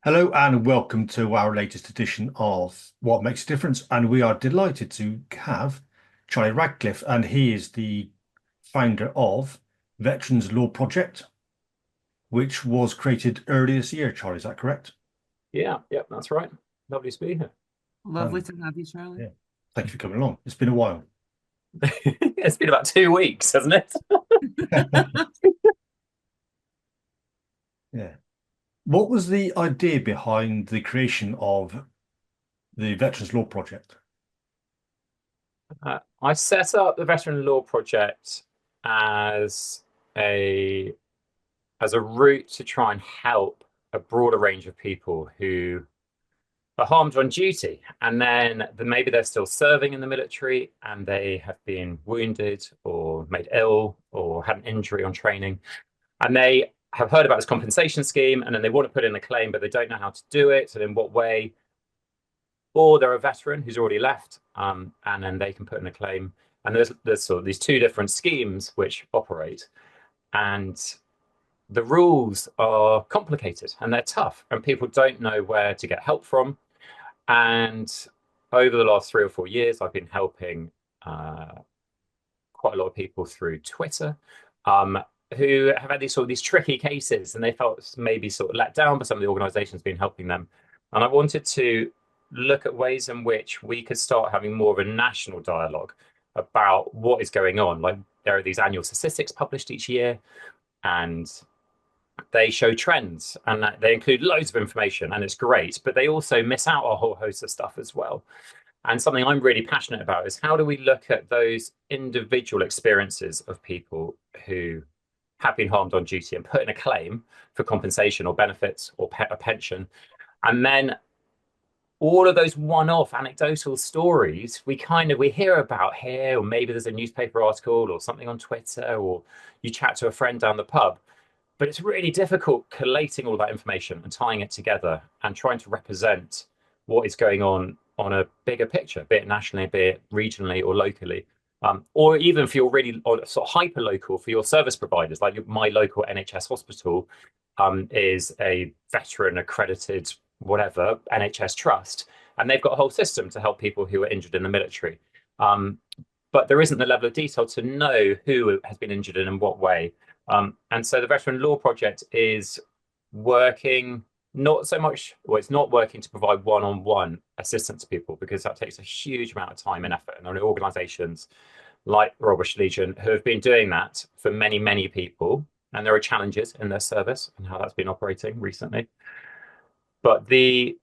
Hello and welcome to our latest edition of What Makes a Difference. And we are delighted to have Charlie Radclyffe, and he is the founder of Veterans Law Project, which was created earlier this year. Charlie, is that correct? Yeah, that's right. Lovely to be here. Um, Lovely to have you, Charlie. yeah. Thank you for coming along. It's been a while. It's been about 2 weeks, hasn't it? Yeah. What was the idea behind the creation of the Veterans Law Project? I set up the Veteran Law Project as a as a route to try and help a broader range of people who are harmed on duty, and then maybe they're still serving in the military and they have been wounded or made ill or had an injury on training, and they have heard about this compensation scheme, and then they want to put in a claim, but they don't know how to do it and in what way. Or they're a veteran who's already left, and then they can put in a claim. And there's sort of these two different schemes which operate, and the rules are complicated and they're tough, and people don't know where to get help from. And over the last 3 or 4 years, I've been helping quite a lot of people through Twitter, who have had these tricky cases, and they felt maybe sort of let down by some of the organisations been helping them. And I wanted to look at ways in which we could start having more of a national dialogue about what is going on. Like, there are these annual statistics published each year, and they show trends, and they include loads of information, and it's great, but they also miss out a whole host of stuff as well. And something I'm really passionate about is how do we look at those individual experiences of people who have been harmed on duty and put in a claim for compensation or benefits or a pension, and then all of those one-off anecdotal stories we hear about here, or maybe there's a newspaper article or something on Twitter, or you chat to a friend down the pub. But it's really difficult collating all that information and tying it together and trying to represent what is going on a bigger picture, be it nationally, be it regionally or locally. Or even for your really sort of hyper local, for your service providers, like my local NHS hospital is a veteran accredited whatever NHS trust, and they've got a whole system to help people who are injured in the military. But there isn't the level of detail to know who has been injured and in what way. And so the Veteran Law Project is working not so much, well, it's not working to provide one-on-one assistance to people, because that takes a huge amount of time and effort. And there are organisations like Royal British Legion who have been doing that for many, many people. And there are challenges in their service and how that's been operating recently. But the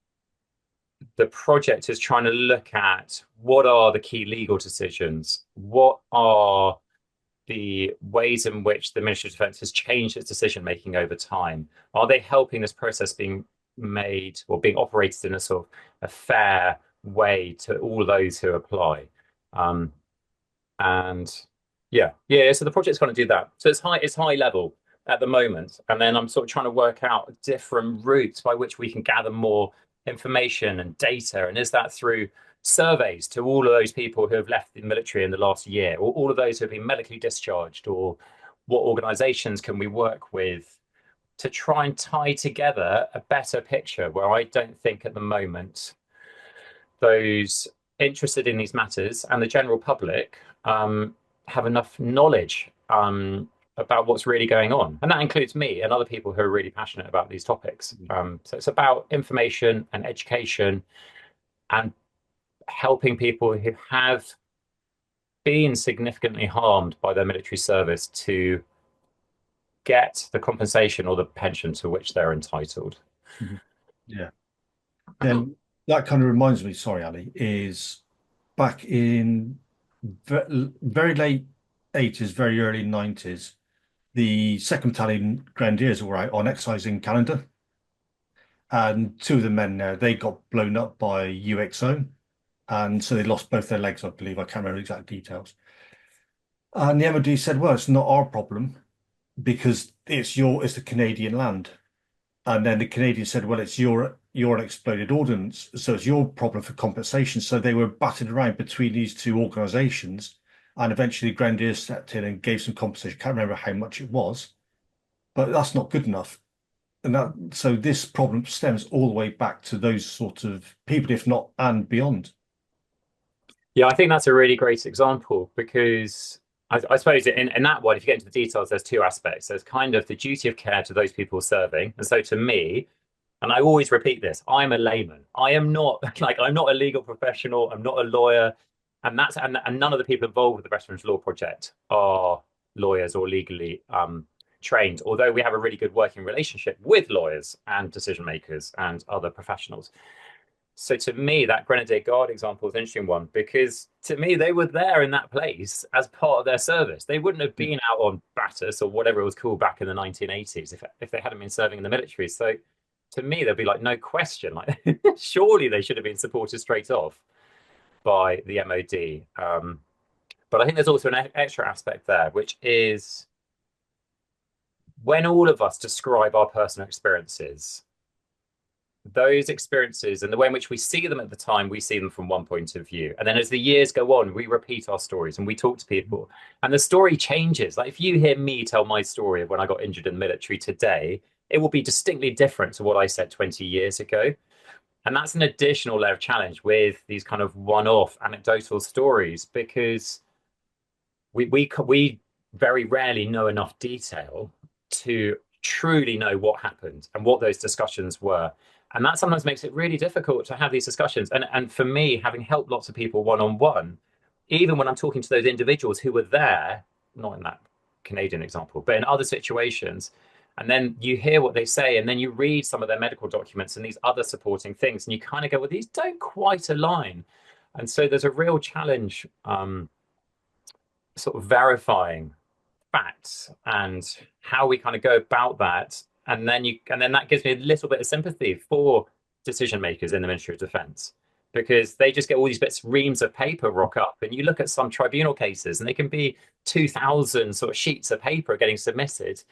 project is trying to look at what are the key legal decisions, what are the ways in which the Ministry of Defence has changed its decision making over time. Are they helping this process being made or being operated in a sort of a fair way to all those who apply? And yeah, so the project's going to do that. So it's high level at the moment, and then I'm sort of trying to work out different routes by which we can gather more information and data. And is that through surveys to all of those people who have left the military in the last year, or all of those who have been medically discharged, or what organizations can we work with to try and tie together a better picture, where I don't think at the moment those interested in these matters and the general public have enough knowledge about what's really going on. And that includes me and other people who are really passionate about these topics. So it's about information and education and helping people who have been significantly harmed by their military service to get the compensation or the pension to which they're entitled. Mhm. Yeah. Then that kind of reminds me, sorry, Ali, is back in very late 80s, very early 90s, the second battalion Grenadiers were out on exercising calendar, and two of the men there, they got blown up by UXO, and so they lost both their legs, I believe. I can't remember exact details. And the MOD said, well, it's not our problem because it's the Canadian land. And then the Canadians said, well, it's your unexploded ordnance, so it's your problem for compensation. So they were batted around between these two organizations, and eventually Grenadiers stepped in and gave some compensation. Can't remember how much it was, but that's not good enough. And that so this problem stems all the way back to those sort of people, if not and beyond. Yeah, I think that's a really great example because I suppose in that one, if you get into the details, there's two aspects. There's kind of the duty of care to those people serving. And so to me, and I always repeat this, I'm a layman. I am not like I'm not a legal professional, I'm not a lawyer. And none of the people involved with the Veterans Law Project are lawyers or legally trained, although we have a really good working relationship with lawyers and decision makers and other professionals. So to me, that Grenadier Guard example is an interesting one because to me, they were there in that place as part of their service. They wouldn't have been out on Battus or whatever it was called back in the 1980s if they hadn't been serving in the military. So to me, there'd be like no question, like surely they should have been supported straight off by the MOD. But I think there's also an extra aspect there, which is when all of us describe our personal experiences, those experiences and the way in which we see them at the time, we see them from one point of view. And then as the years go on, we repeat our stories and we talk to people, and the story changes. Like if you hear me tell my story of when I got injured in the military today, it will be distinctly different to what I said 20 years ago. And that's an additional layer of challenge with these kind of one-off anecdotal stories because we very rarely know enough detail to truly know what happened and what those discussions were. And that sometimes makes it really difficult to have these discussions. And for me, having helped lots of people one on one, even when I'm talking to those individuals who were there, not in that Canadian example, but in other situations, and then you hear what they say, and then you read some of their medical documents and these other supporting things, and you kind of go, well, these don't quite align. And so there's a real challenge sort of verifying facts and how we kind of go about that. And then that gives me a little bit of sympathy for decision makers in the Ministry of Defence because they just get all these bits, reams of paper rock up. And you look at some tribunal cases and they can be 2,000 sort of sheets of paper getting submitted.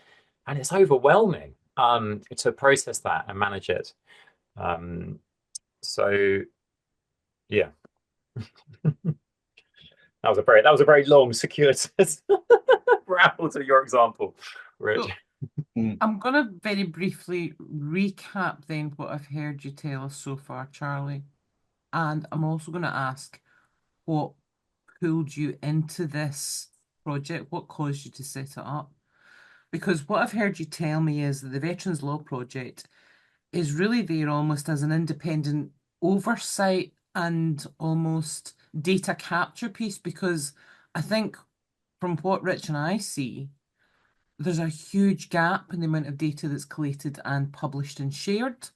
And it's overwhelming to process that and manage it. So, yeah. That was a very long, circuitous rattle to your example, Rich. So I'm going to very briefly recap then what I've heard you tell us so far, Charlie. And I'm also going to ask what pulled you into this project, what caused you to set it up. Because what I've heard you tell me is that the Veterans Law Project is really there almost as an independent oversight and almost data capture piece. Because I think from what Rich and I see, there's a huge gap in the amount of data that's collated and published and shared.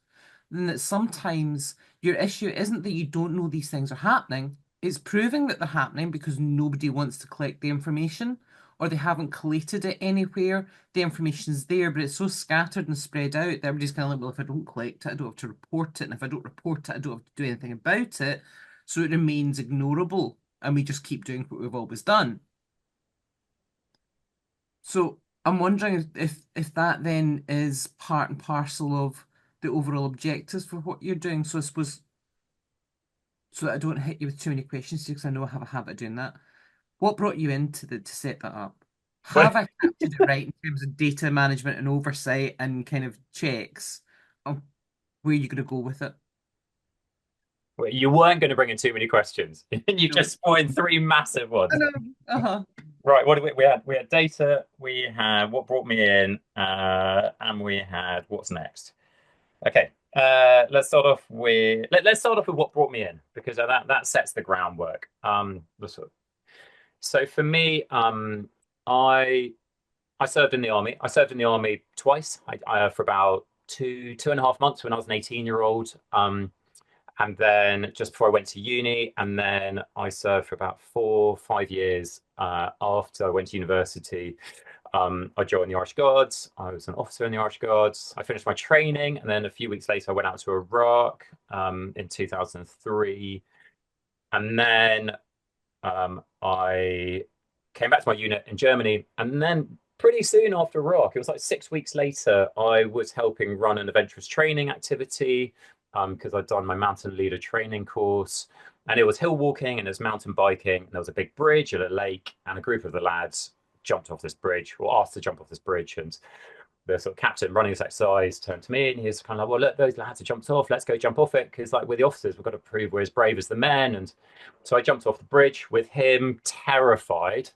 And that sometimes your issue isn't that you don't know these things are happening, it's proving that they're happening because nobody wants to collect the information or they haven't collated it anywhere. The information's there, but it's so scattered and spread out that everybody's kind of like, well, if I don't collect it, I don't have to report it. And if I don't report it, I don't have to do anything about it. So it remains ignorable. And we just keep doing what we've always done. So I'm wondering if that then is part and parcel of the overall objectives for what you're doing. So I suppose so that I don't hit you with too many questions because I know I have a habit of doing that. What brought you into to set that up? Well, Have I captured it right in terms of data management and oversight and kind of checks? Of where you're going to go with it? you weren't going to bring in too many questions, and you No. just spawned three massive ones. I know. Uh-huh. Right, what did we had data, we had what brought me in, and we had what's next. Okay, let's start off with let's start off with what brought me in because that sets the groundwork. So for me, I served in the army. I served in the army twice. I for about 2.5 months when I was an 18-year-old. And then just before I went to uni, and then I served for about 4 or 5 years after I went to university. I joined the Irish Guards. I was an officer in the Irish Guards. I finished my training, and then a few weeks later, I went out to Iraq in 2003. And then I came back to my unit in Germany, and then pretty soon after Iraq, it was like 6 weeks later, I was helping run an adventurous training activity because I'd done my mountain leader training course, and it was hill walking and it was mountain biking. And there was a big bridge at a lake, and a group of the lads jumped off this bridge or asked to jump off this bridge, and the sort of captain running this exercise turned to me and he was kind of like, well, look, those lads have jumped off. Let's go jump off it. Because like we're the officers, we've got to prove we're as brave as the men. And so I jumped off the bridge with him, terrified.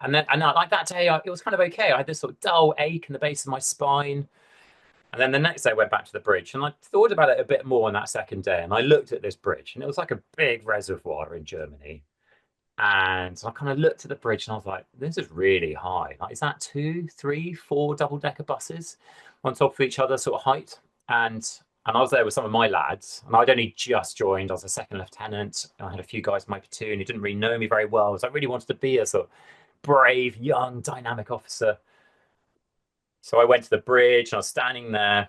And then, like that day, it was kind of okay. I had this sort of dull ache in the base of my spine. And then the next day I went back to the bridge and I thought about it a bit more on that second day. And I looked at this bridge and it was like a big reservoir in Germany. And so I kind of looked at the bridge and I was like, this is really high. Like, is that 2, 3, 4 double-decker buses on top of each other sort of height? And I was there with some of my lads, and I'd only just joined. I was a second lieutenant. I had a few guys in my platoon who didn't really know me very well. So I really wanted to be a sort of brave, young, dynamic officer. So I went to the bridge and I was standing there.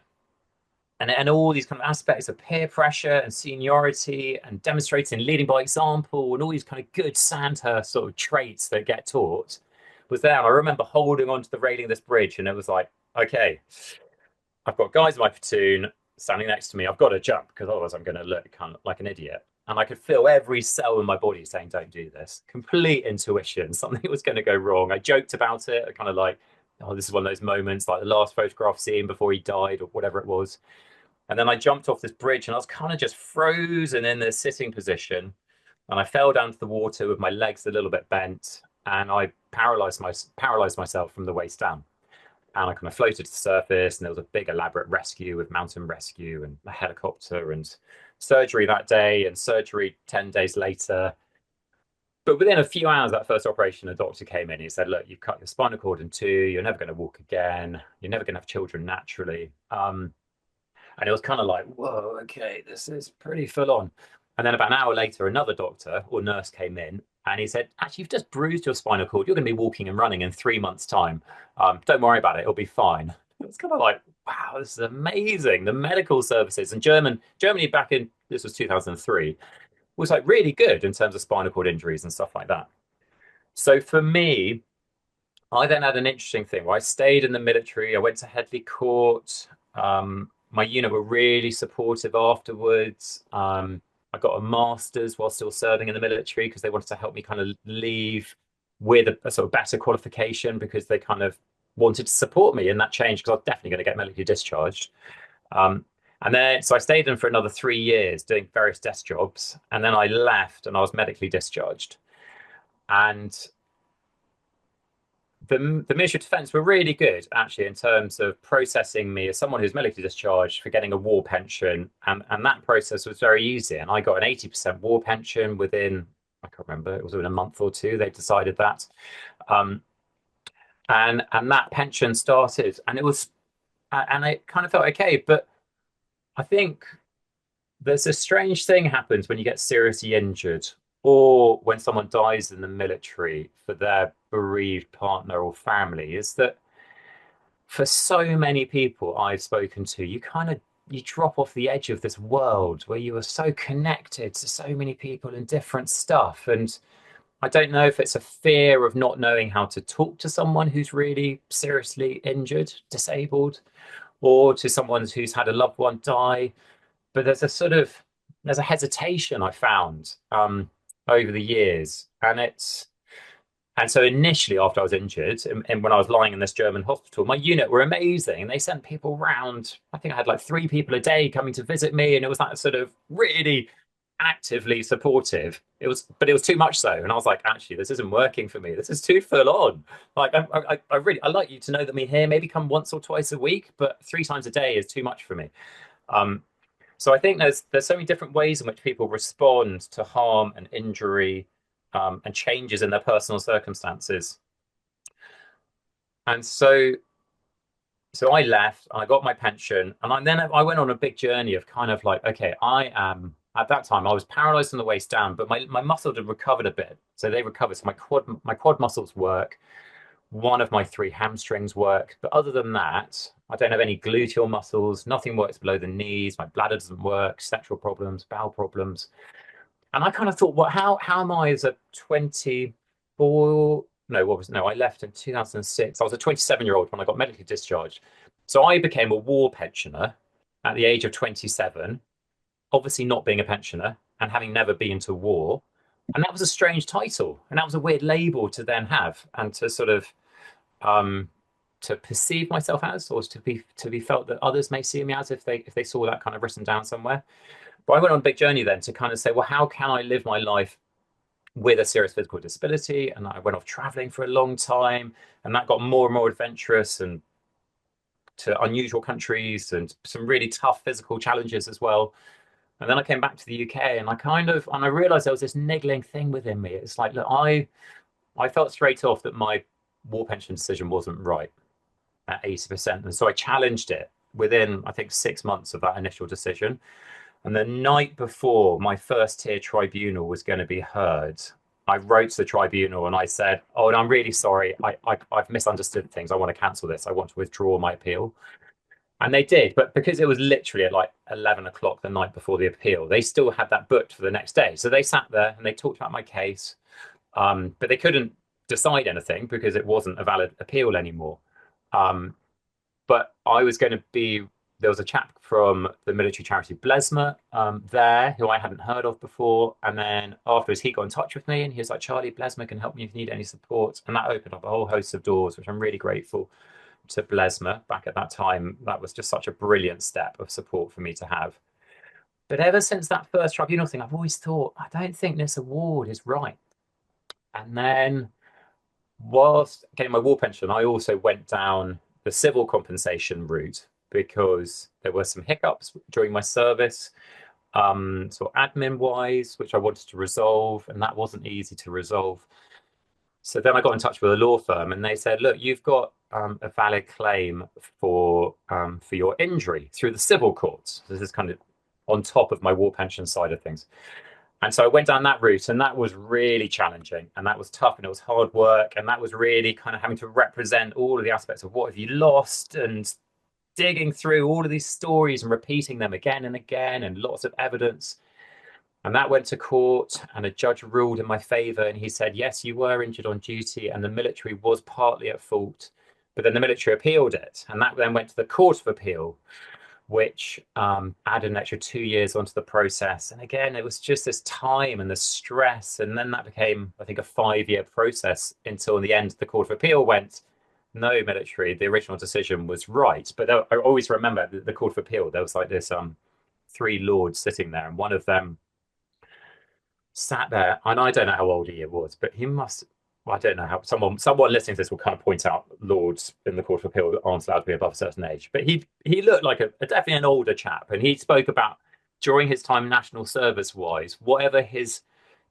And all these kind of aspects of peer pressure and seniority and demonstrating, leading by example, and all these kind of good Sandhurst sort of traits that get taught was there. And I remember holding onto the railing of this bridge, and it was like, okay, I've got guys in my platoon standing next to me. I've got to jump because otherwise I'm going to look kind of like an idiot. And I could feel every cell in my body saying, don't do this. Complete intuition, something was going to go wrong. I joked about it. I kind of like, oh, this is one of those moments like the last photograph scene before he died or whatever it was. And then I jumped off this bridge and I was kind of just frozen in this sitting position. And I fell down to the water with my legs a little bit bent and I paralyzed myself from the waist down. And I kind of floated to the surface and there was a big elaborate rescue with mountain rescue and a helicopter and surgery that day and surgery 10 days later. But within a few hours of that first operation, a doctor came in. He said, look, you've cut your spinal cord in two. You're never going to walk again. You're never going to have children naturally. And it was kind of like, whoa, okay, this is pretty full on. And then about an hour later, another doctor or nurse came in and he said, actually, you've just bruised your spinal cord. You're going to be walking and running in 3 months' time. Don't worry about it. It'll be fine. It's kind of like, wow, this is amazing. The medical services and Germany back in, this was 2003, was like really good in terms of spinal cord injuries and stuff like that. So for me, I then had an interesting thing where I stayed in the military. I went to Headley Court. My unit were really supportive afterwards. I got a master's while still serving in the military because they wanted to help me kind of leave with a sort of better qualification because they kind of wanted to support me in that change because I was definitely going to get medically discharged. And then, so I stayed in for another 3 years doing various desk jobs. And then I left and I was medically discharged. And the Ministry of Defence were really good, actually, in terms of processing me as someone who's medically discharged for getting a war pension. And that process was very easy. And I got an 80% war pension within, I can't remember, it was within a month or two, they decided that. And that pension started. And it kind of felt okay. But I think there's a strange thing happens when you get seriously injured or when someone dies in the military for their bereaved partner or family, is that for so many people I've spoken to, you drop off the edge of this world where you are so connected to so many people and different stuff. And I don't know if it's a fear of not knowing how to talk to someone who's really seriously injured, disabled, or to someone who's had a loved one die. But there's a hesitation I found over the years. And so initially after I was injured and when I was lying in this German hospital, my unit were amazing. And they sent people round. I think I had like 3 people a day coming to visit me. And it was that sort of really actively supportive. But it was too much so. And I was like, actually, this isn't working for me. This is too full on. Like, I like you to know that me here, maybe come once or twice a week, but 3 times a day is too much for me. So I think there's so many different ways in which people respond to harm and injury and changes in their personal circumstances. And so I left, I got my pension, and then I went on a big journey of kind of like, okay, at that time I was paralyzed from the waist down, but my muscles had recovered a bit. So they recovered. So my quad muscles work. One of my 3 hamstrings work. But other than that, I don't have any gluteal muscles. Nothing works below the knees. My bladder doesn't work. Sexual problems, bowel problems. And I kind of thought, well, how am I as a 24? No, I left in 2006. I was a 27-year-old when I got medically discharged. So I became a war pensioner at the age of 27, obviously not being a pensioner and having never been to war. And that was a strange title. And that was a weird label to then have and to sort of to perceive myself as, or to be felt that others may see me as, if they saw that kind of written down somewhere. But I went on a big journey then to kind of say, well, how can I live my life with a serious physical disability? And I went off traveling for a long time, and that got more and more adventurous and to unusual countries and some really tough physical challenges as well. And then I came back to the UK, and I realized there was this niggling thing within me. It's like, look, I felt straight off that my war pension decision wasn't right at 80%. And so I challenged it within, I think, 6 months of that initial decision. And the night before my first tier tribunal was going to be heard, I wrote to the tribunal and I said, oh, and I'm really sorry. I've misunderstood things. I want to cancel this. I want to withdraw my appeal. And they did. But because it was literally at like 11 o'clock the night before the appeal, they still had that booked for the next day. So they sat there and they talked about my case. But they couldn't decide anything because it wasn't a valid appeal anymore. But I was going to be, there was a chap from the military charity BLESMA there who I hadn't heard of before. And then afterwards, he got in touch with me and he was like, Charlie, BLESMA can help me if you need any support. And that opened up a whole host of doors, which I'm really grateful to BLESMA back at that time. That was just such a brilliant step of support for me to have. But ever since that first tribunal thing, I've always thought, I don't think this award is right. And then whilst getting my war pension, I also went down the civil compensation route because there were some hiccups during my service, sort of admin wise, which I wanted to resolve, and that wasn't easy to resolve. So then I got in touch with a law firm and they said, look, you've got a valid claim for your injury through the civil courts. This is kind of on top of my war pension side of things. And so I went down that route, and that was really challenging, and that was tough, and it was hard work, and that was really kind of having to represent all of the aspects of what have you lost, and digging through all of these stories and repeating them again and again, and lots of evidence. And that went to court, and a judge ruled in my favor, and he said, yes, you were injured on duty, and the military was partly at fault, but then the military appealed it, and that then went to the Court of Appeal, which added an extra 2 years onto the process. And again, it was just this time and the stress. And then that became, I think, a 5-year process until in the end, the Court of Appeal went, no, military, the original decision was right. But I always remember the Court of Appeal, there was like this 3 lords sitting there, and one of them sat there, and I don't know how old he was, but he must, well, I don't know how, someone listening to this will kind of point out lords in the Court of Appeal that aren't allowed to be above a certain age. But he looked like a definitely an older chap, and he spoke about during his time national service wise, whatever his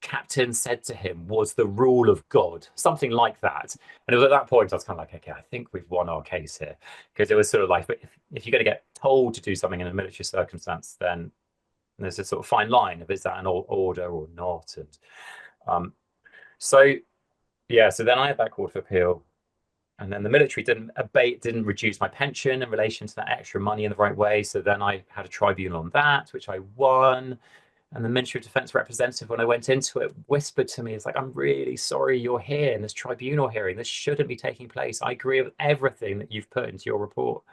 captain said to him was the rule of God, something like that. And it was at that point I was kind of like, okay, I think we've won our case here, because it was sort of like, if you're going to get told to do something in a military circumstance, then there's a sort of fine line of is that an order or not. And so then I had that Court of Appeal, and then the military didn't reduce my pension in relation to that extra money in the right way. So then I had a tribunal on that, which I won. And the Ministry of Defence representative, when I went into it, whispered to me, it's like, I'm really sorry you're here in this tribunal hearing. This shouldn't be taking place. I agree with everything that you've put into your report.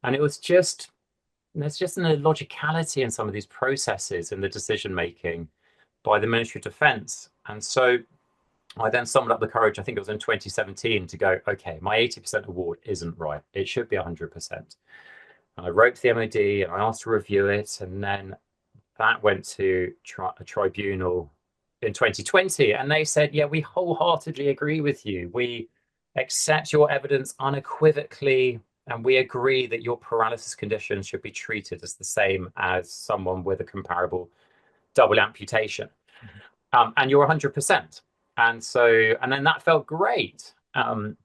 And it was just, there's just an illogicality in some of these processes and the decision making by the Ministry of Defence. And so I then summoned up the courage, I think it was in 2017, to go, okay, my 80% award isn't right. It should be 100%. And I wrote to the MOD and I asked to review it. And then that went to a tribunal in 2020. And they said, yeah, we wholeheartedly agree with you. We accept your evidence unequivocally. And we agree that your paralysis condition should be treated as the same as someone with a comparable double amputation. And you're 100%. And then that felt great. But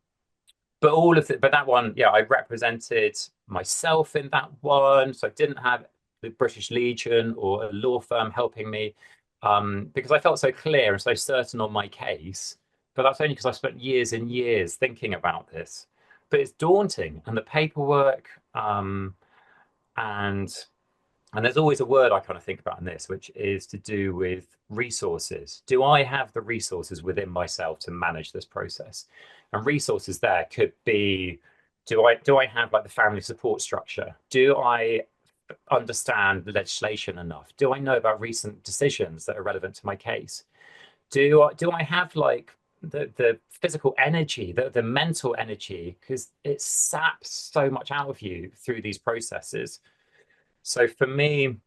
that one, yeah, I represented myself in that one. So I didn't have the British Legion or a law firm helping me because I felt so clear and so certain on my case. But that's only because I spent years and years thinking about this. But it's daunting, and the paperwork, and there's always a word I kind of think about in this, which is to do with resources. Do I have the resources within myself to manage this process? And resources there could be, do I have like the family support structure? Do I understand the legislation enough? Do I know about recent decisions that are relevant to my case? Do I have like the physical energy, the mental energy, because it saps so much out of you through these processes. So for me,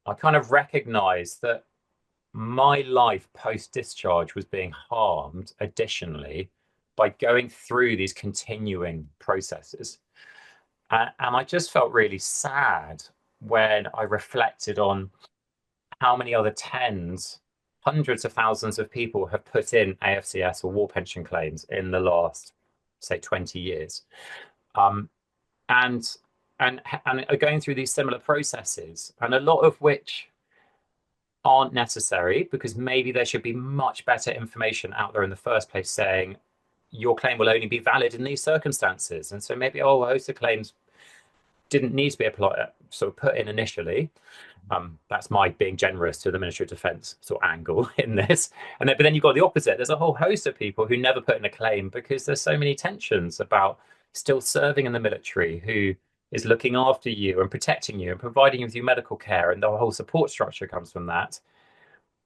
I kind of recognized that my life post discharge was being harmed additionally by going through these continuing processes. And I just felt really sad when I reflected on how many other tens, hundreds of thousands of people have put in AFCS or war pension claims in the last, say, 20 years. Um, and and are going through these similar processes, and a lot of which aren't necessary, because maybe there should be much better information out there in the first place saying your claim will only be valid in these circumstances. And so maybe a whole host of claims didn't need to be applied, sort of put in initially. That's my being generous to the Ministry of Defence sort of angle in this. But then you've got the opposite. There's a whole host of people who never put in a claim because there's so many tensions about still serving in the military, who is looking after you and protecting you and providing you with your medical care, and the whole support structure comes from that.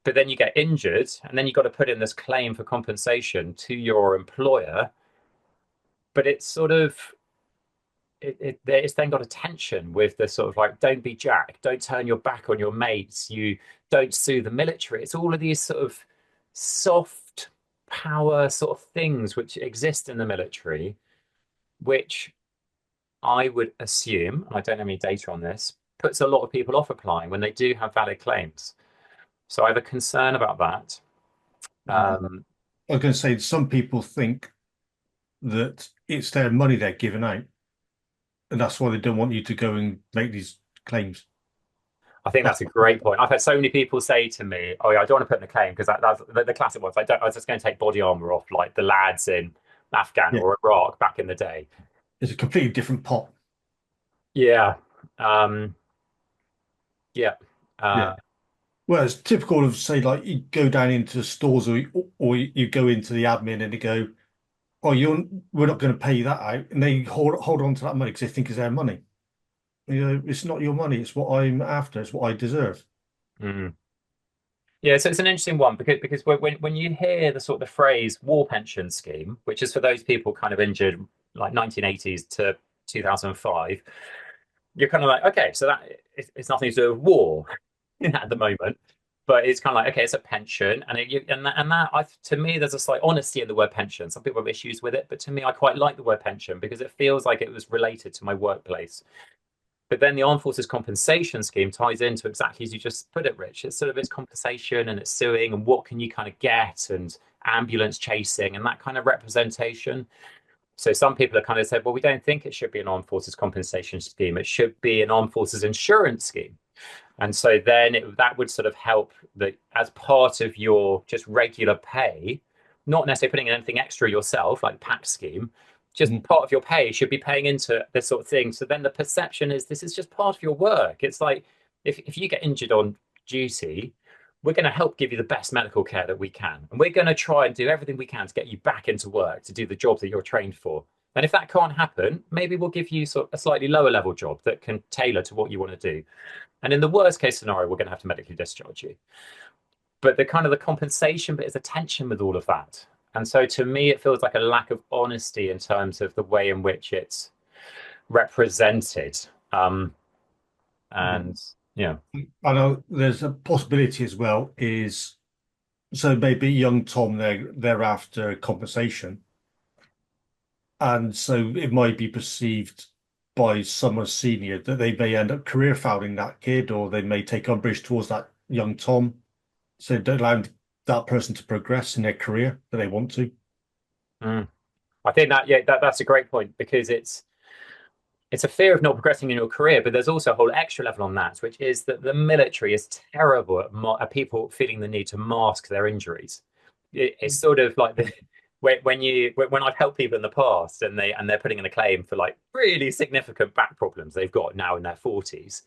But then you get injured, and then you've got to put in this claim for compensation to your employer. But it's sort of it's then got a tension with the sort of like, don't be Jack, don't turn your back on your mates, you don't sue the military. It's all of these sort of soft power sort of things which exist in the military, which I would assume, and I don't have any data on this, puts a lot of people off applying when they do have valid claims. So I have a concern about that. I was going to say, some people think that it's their money they're giving out, and that's why they don't want you to go and make these claims. I think that's a great point. I've had so many people say to me, "Oh yeah, I don't want to put in a claim because that's the classic ones. I was just going to take body armor off, like the lads in Afghan or Iraq back in the day." It's a completely different pot. Yeah, yeah. Well, it's typical of, say, like you go down into the stores, or you go into the admin and they go, "Oh, we're not going to pay that out," and they hold on to that money because they think it's their money. You know, it's not your money. It's what I'm after. It's what I deserve. Yeah, so it's an interesting one because when you hear the sort of the phrase war pension scheme, which is for those people kind of injured like 1980s to 2005, you're kind of like, okay, so that it's nothing to do with war at the moment, but it's kind of like, okay, it's a pension, to me, there's a slight honesty in the word pension. Some people have issues with it, but to me, I quite like the word pension because it feels like it was related to my workplace. But then the Armed Forces Compensation Scheme ties into exactly as you just put it, Rich. It's sort of, it's compensation and it's suing and what can you kind of get, and ambulance chasing and that kind of representation. So some people have kind of said, well, we don't think it should be an Armed Forces Compensation Scheme. It should be an Armed Forces Insurance Scheme. And so then that would sort of help that as part of your just regular pay, not necessarily putting in anything extra yourself, like PAC scheme, just part of your pay should be paying into this sort of thing. So then the perception is this is just part of your work. It's like if you get injured on duty, we're going to help give you the best medical care that we can. And we're going to try and do everything we can to get you back into work to do the job that you're trained for. And if that can't happen, maybe we'll give you sort of a slightly lower level job that can tailor to what you want to do. And in the worst case scenario, we're going to have to medically discharge you. But the kind of the compensation bit is a tension with all of that. And so to me, it feels like a lack of honesty in terms of the way in which it's represented. And yeah. I know there's a possibility as well is, so maybe young Tom, they're after compensation. And so it might be perceived by someone senior that they may end up career fouling that kid, or they may take umbrage towards that young Tom. So don't allow that person to progress in their career that they want to. I think that's a great point, because it's a fear of not progressing in your career, but there's also a whole extra level on that, which is that the military is terrible at people feeling the need to mask their injuries. It's sort of like when I've helped people in the past and they're putting in a claim for like really significant back problems they've got now in their 40s.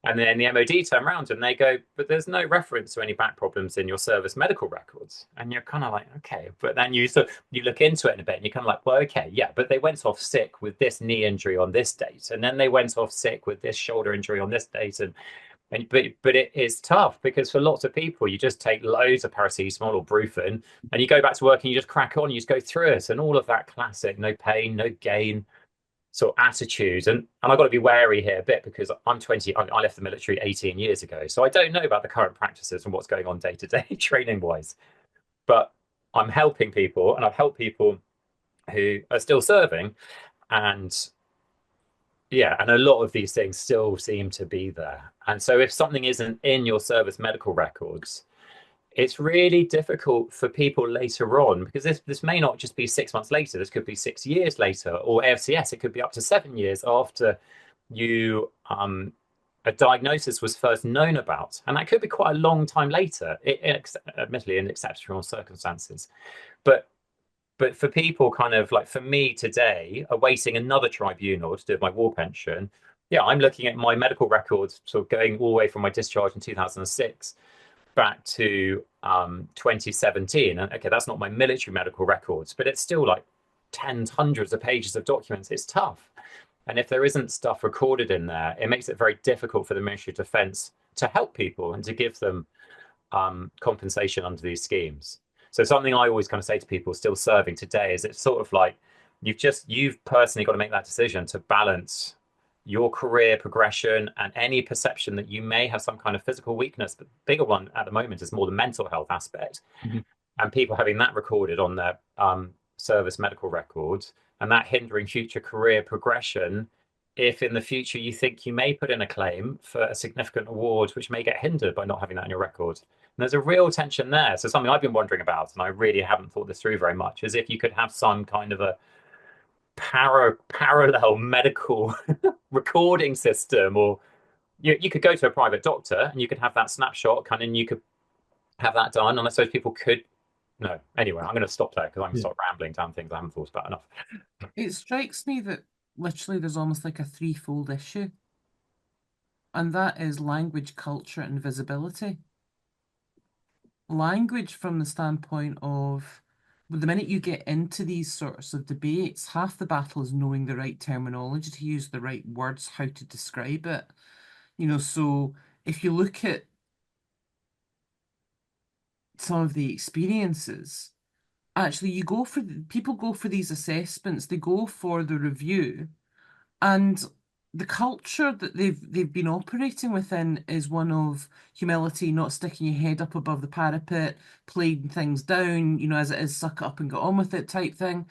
And then the MOD turn around and they go, but there's no reference to any back problems in your service medical records. And you're kind of like, okay. But then you look into it in a bit and you're kind of like, well, okay, yeah, but they went off sick with this knee injury on this date. And then they went off sick with this shoulder injury on this date. And But it is tough because for lots of people, you just take loads of paracetamol or Brufen, and you go back to work and you just crack on. You just go through it, and all of that classic no pain, no gain sort of attitude. And I've got to be wary here a bit because I'm 20. I left the military 18 years ago, so I don't know about the current practices and what's going on day to day training wise. But I'm helping people, and I've helped people who are still serving, and yeah, and a lot of these things still seem to be there. And so if something isn't in your service medical records, it's really difficult for people later on because this may not just be 6 months later, this could be 6 years later, or AFCS, it could be up to 7 years after you a diagnosis was first known about. And that could be quite a long time later, admittedly in exceptional circumstances. But for people kind of like for me today, awaiting another tribunal to do my war pension, yeah, I'm looking at my medical records, sort of going all the way from my discharge in 2006 back to 2017. And okay, that's not my military medical records, but it's still like tens, hundreds of pages of documents. It's tough. And if there isn't stuff recorded in there, it makes it very difficult for the Ministry of Defence to help people and to give them compensation under these schemes. So something I always kind of say to people still serving today is it's sort of like you've personally got to make that decision to balance your career progression and any perception that you may have some kind of physical weakness. But the bigger one at the moment is more the mental health aspect. Mm-hmm. And people having that recorded on their service medical records and that hindering future career progression if in the future you think you may put in a claim for a significant award which may get hindered by not having that in your record. And there's a real tension there. So something I've been wondering about, and I really haven't thought this through very much, is if you could have some kind of a parallel medical recording system, or you could go to a private doctor and you could have that snapshot kind of, and you could have that done. And I suppose people could. No, anyway, I'm going to stop there because I'm going to start rambling down things I haven't thought about enough. It strikes me that literally there's almost like a threefold issue, and that is language, culture, and visibility. Language from the standpoint of the minute you get into these sorts of debates, half the battle is knowing the right terminology to use, the right words, how to describe it. So if you look at some of the experiences, actually people go for these assessments, they go for the review, and the culture that they've been operating within is one of humility, not sticking your head up above the parapet, playing things down, as it is, suck it up and get on with it type thing.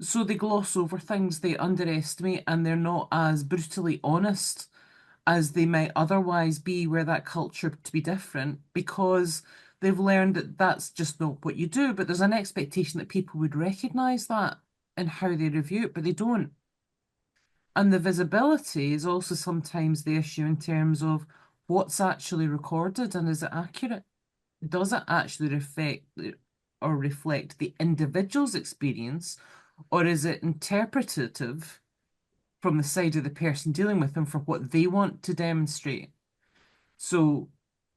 So they gloss over things, they underestimate, and they're not as brutally honest as they might otherwise be, where that culture to be different, because they've learned that that's just not what you do. But there's an expectation that people would recognize that in how they review it, but they don't. And the visibility is also sometimes the issue in terms of what's actually recorded and is it accurate? Does it actually reflect the individual's experience, or is it interpretative from the side of the person dealing with them for what they want to demonstrate? So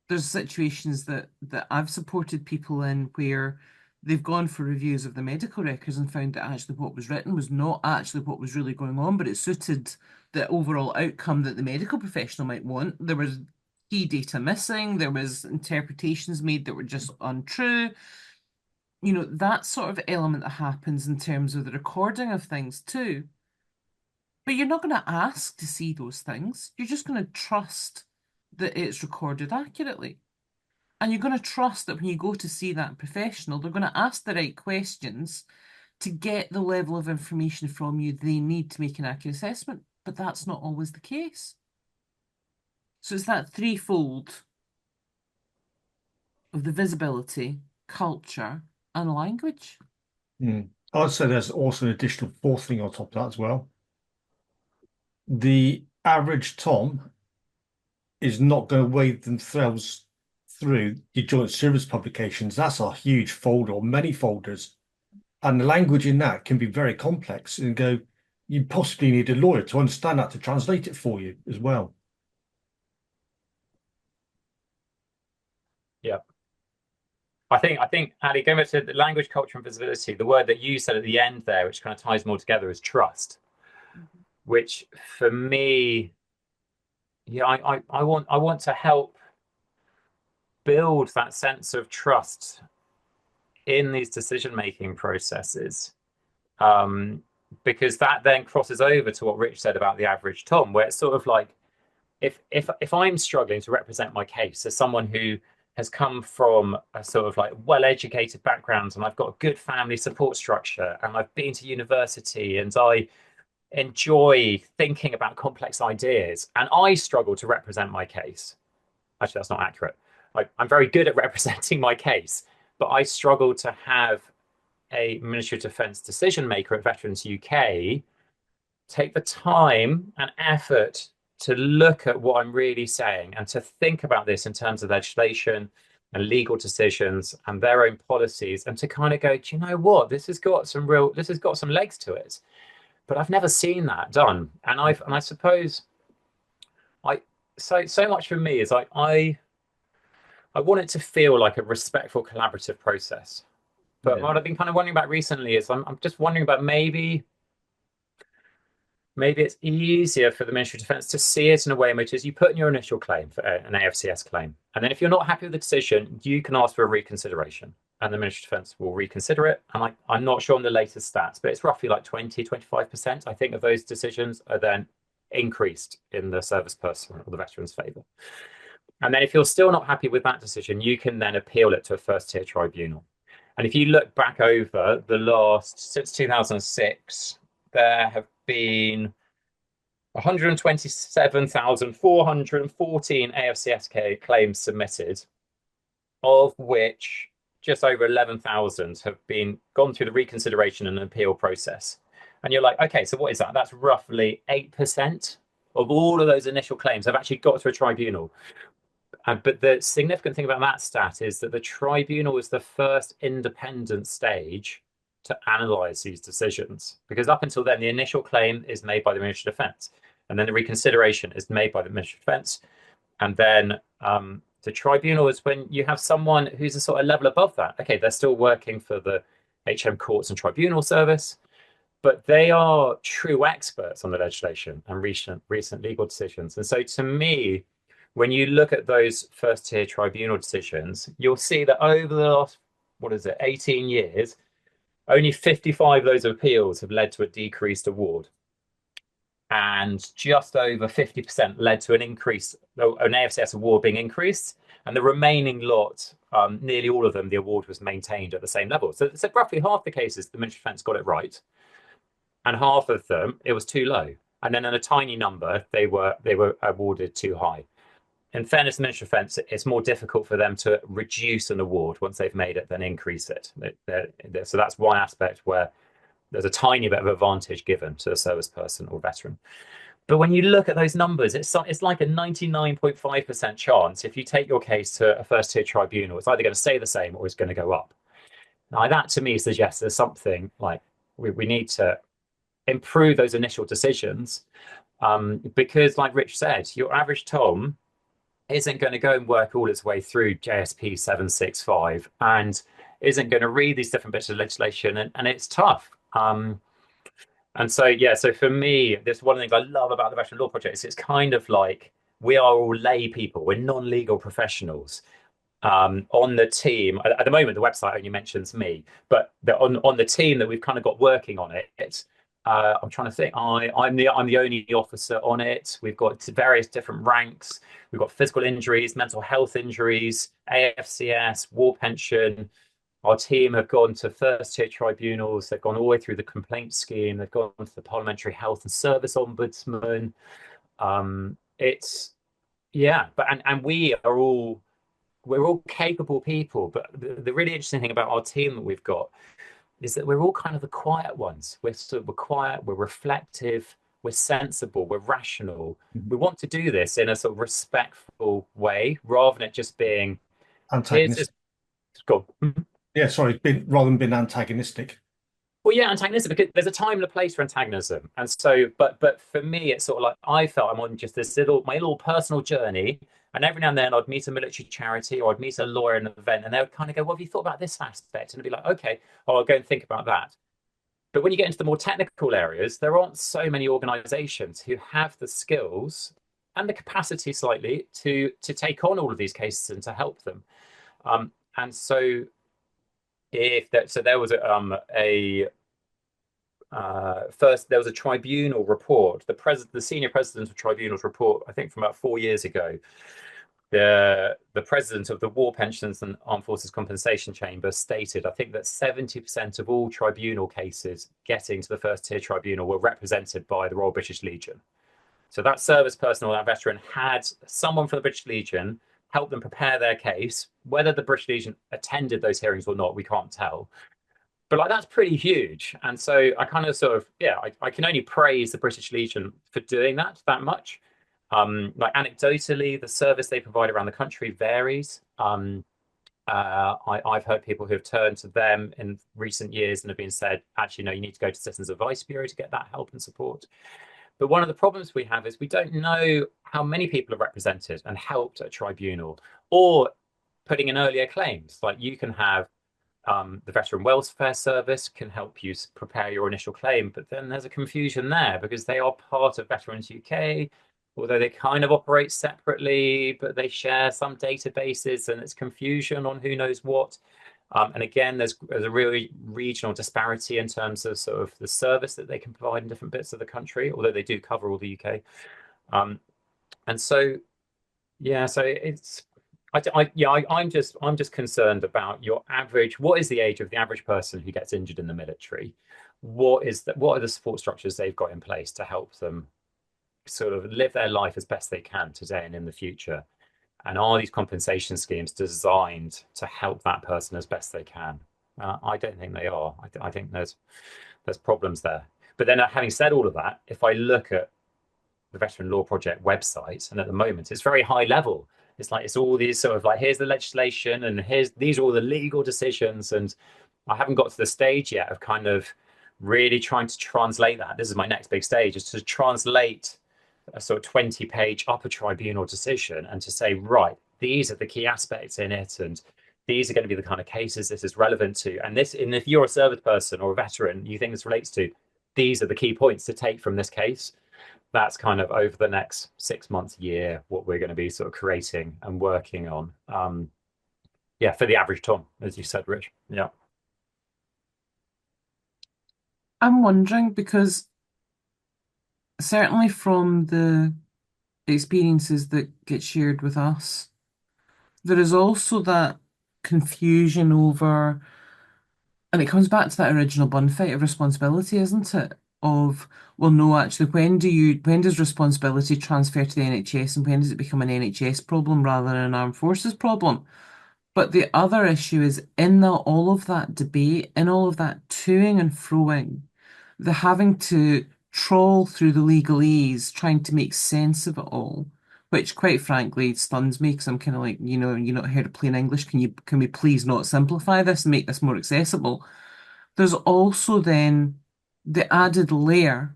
there's situations that I've supported people in where they've gone for reviews of the medical records and found that actually what was written was not actually what was really going on, but it suited the overall outcome that the medical professional might want. There was key data missing, there was interpretations made that were just untrue. That sort of element that happens in terms of the recording of things too. But you're not going to ask to see those things. You're just going to trust that it's recorded accurately. And you're going to trust that when you go to see that professional, they're going to ask the right questions to get the level of information from you they need to make an accurate assessment. But that's not always the case. So it's that threefold of the visibility, culture, and language. I'd say there's also an additional fourth thing on top of that as well. The average Tom is not going to wade themselves through your joint service publications. That's a huge folder or many folders. And the language in that can be very complex and you possibly need a lawyer to understand that, to translate it for you as well. Yeah. I think, Ali, going back to the language, culture, and visibility, the word that you said at the end there, which kind of ties them all together, is trust, which for me, yeah, I want to help build that sense of trust in these decision-making processes. Because that then crosses over to what Rich said about the average Tom, where it's sort of like, if I'm struggling to represent my case as someone who has come from a sort of like well-educated background, and I've got a good family support structure, and I've been to university, and I enjoy thinking about complex ideas, and I struggle to represent my case. Actually, that's not accurate. I'm very good at representing my case, but I struggle to have a Ministry of Defence decision maker at Veterans UK take the time and effort to look at what I'm really saying and to think about this in terms of legislation and legal decisions and their own policies, and to kind of go, do you know what? This has got some legs to it. But I've never seen that done. And I suppose so much for me is I want it to feel like a respectful, collaborative process. But what I've been kind of wondering about recently is I'm just wondering about maybe it's easier for the Ministry of Defence to see it in a way in which is you put in your initial claim for an AFCS claim. And then if you're not happy with the decision, you can ask for a reconsideration. And the Ministry of Defence will reconsider it. And I'm not sure on the latest stats, but it's roughly like 20–25%, I think, of those decisions are then increased in the service person or the veteran's favour. And then if you're still not happy with that decision, you can then appeal it to a first-tier tribunal. And if you look back over since 2006, there have been 127,414 AFCS claims submitted, of which just over 11,000 have gone through the reconsideration and appeal process. And you're like, okay, so what is that? That's roughly 8% of all of those initial claims have actually got to a tribunal. But the significant thing about that stat is that the tribunal is the first independent stage to analyze these decisions, because up until then, the initial claim is made by the Ministry of Defence, and then the reconsideration is made by the Ministry of Defence, and then the tribunal is when you have someone who's a sort of level above that. Okay, they're still working for the HM Courts and Tribunal Service, but they are true experts on the legislation and recent legal decisions. And so to me, when you look at those first-tier tribunal decisions, you'll see that over the last, 18 years, only 55 of those appeals have led to a decreased award. And just over 50% led to an increase, an AFCS award being increased. And the remaining lot, nearly all of them, the award was maintained at the same level. So roughly half the cases, the Ministry of Defence got it right. And half of them, it was too low. And then in a tiny number, they were awarded too high. In fairness to the Ministry of Defence, it's more difficult for them to reduce an award once they've made it than increase it. So that's one aspect where there's a tiny bit of advantage given to a service person or veteran. But when you look at those numbers, it's like a 99.5% chance if you take your case to a first-tier tribunal, it's either going to stay the same or it's going to go up. Now, that to me suggests there's something like we need to improve those initial decisions, because, like Rich said, your average Tom isn't going to go and work all its way through JSP 765 and isn't going to read these different bits of legislation, and it's tough. And so for me, this one of the things I love about the Veteran Law Project is it's kind of like we are all lay people, we're non-legal professionals on the team. At the moment, the website only mentions me, but on the team that we've kind of got working on it, I'm trying to think. I'm the only officer on it. We've got various different ranks. We've got physical injuries, mental health injuries, AFCS, war pension. Our team have gone to first-tier tribunals. They've gone all the way through the complaint scheme. They've gone to the Parliamentary Health and Service Ombudsman. And we're all capable people. But the really interesting thing about our team that we've got is that we're all kind of the quiet ones. We're quiet, we're reflective, we're sensible, we're rational. We want to do this in a sort of respectful way, rather than it just being antagonistic. Yeah, sorry, rather than being antagonistic. Well, yeah, antagonistic, because there's a time and a place for antagonism. And so, but for me, it's sort of like I felt I'm on just my little personal journey. And every now and then I'd meet a military charity or I'd meet a lawyer in an event, and they would kind of go, well, have you thought about this aspect? And I'd be like, okay, I'll go and think about that. But when you get into the more technical areas, there aren't so many organizations who have the skills the capacity slightly to take on all of these cases and to help them. And so there was first there was a tribunal report, the senior president of tribunals report, I think from about 4 years ago. The president of the War Pensions and Armed Forces Compensation Chamber stated, I think, that 70% of all tribunal cases getting to the first tier tribunal were represented by the Royal British Legion. So that service person or that veteran had someone from the British Legion help them prepare their case. Whether the British Legion attended those hearings or not, we can't tell. But like, that's pretty huge. And so I kind of I can only praise the British Legion for doing that much. Like anecdotally, the service they provide around the country varies. I've heard people who have turned to them in recent years and have been said, actually, no, you need to go to Citizens Advice Bureau to get that help and support. But one of the problems we have is we don't know how many people are represented and helped at a tribunal, or putting in earlier claims. Like, you can have the Veteran Welfare Service can help you prepare your initial claim, but then there's a confusion there because they are part of Veterans UK, although they kind of operate separately, but they share some databases, and it's confusion on who knows what. And again, there's a really regional disparity in terms of sort of the service that they can provide in different bits of the country, although they do cover all the UK. And so, yeah, so it's, I'm just concerned about your average. What is the age of the average person who gets injured in the military? What are the support structures they've got in place to help them sort of live their life as best they can today and in the future? And are these compensation schemes designed to help that person as best they can? I don't think they are. I think there's problems there. But then, having said all of that, if I look at the Veteran Law Project website, and at the moment it's very high level. It's all these sort of like, here's the legislation, and these are all the legal decisions, and I haven't got to the stage yet of kind of really trying to translate that. This is my next big stage, is to translate a sort of 20-page upper tribunal decision and to say, right, these are the key aspects in it, and these are going to be the kind of cases this is relevant to. And if you're a service person or a veteran, you think this relates to, these are the key points to take from this case. That's kind of over the next 6 months, year, what we're going to be sort of creating and working on. For the average Tom, as you said, Rich. Yeah. I'm wondering, because certainly from the experiences that get shared with us, there is also that confusion over, and it comes back to that original bun fight of responsibility, isn't it? Of, well, no, actually, when does responsibility transfer to the NHS, and when does it become an NHS problem rather than an armed forces problem? But the other issue is, in all of that debate, in all of that toing and froing, the having to trawl through the legalese, trying to make sense of it all, which quite frankly stuns me, because I'm kind of like, you're not here to plain English. Can we please not simplify this and make this more accessible? There's also then the added layer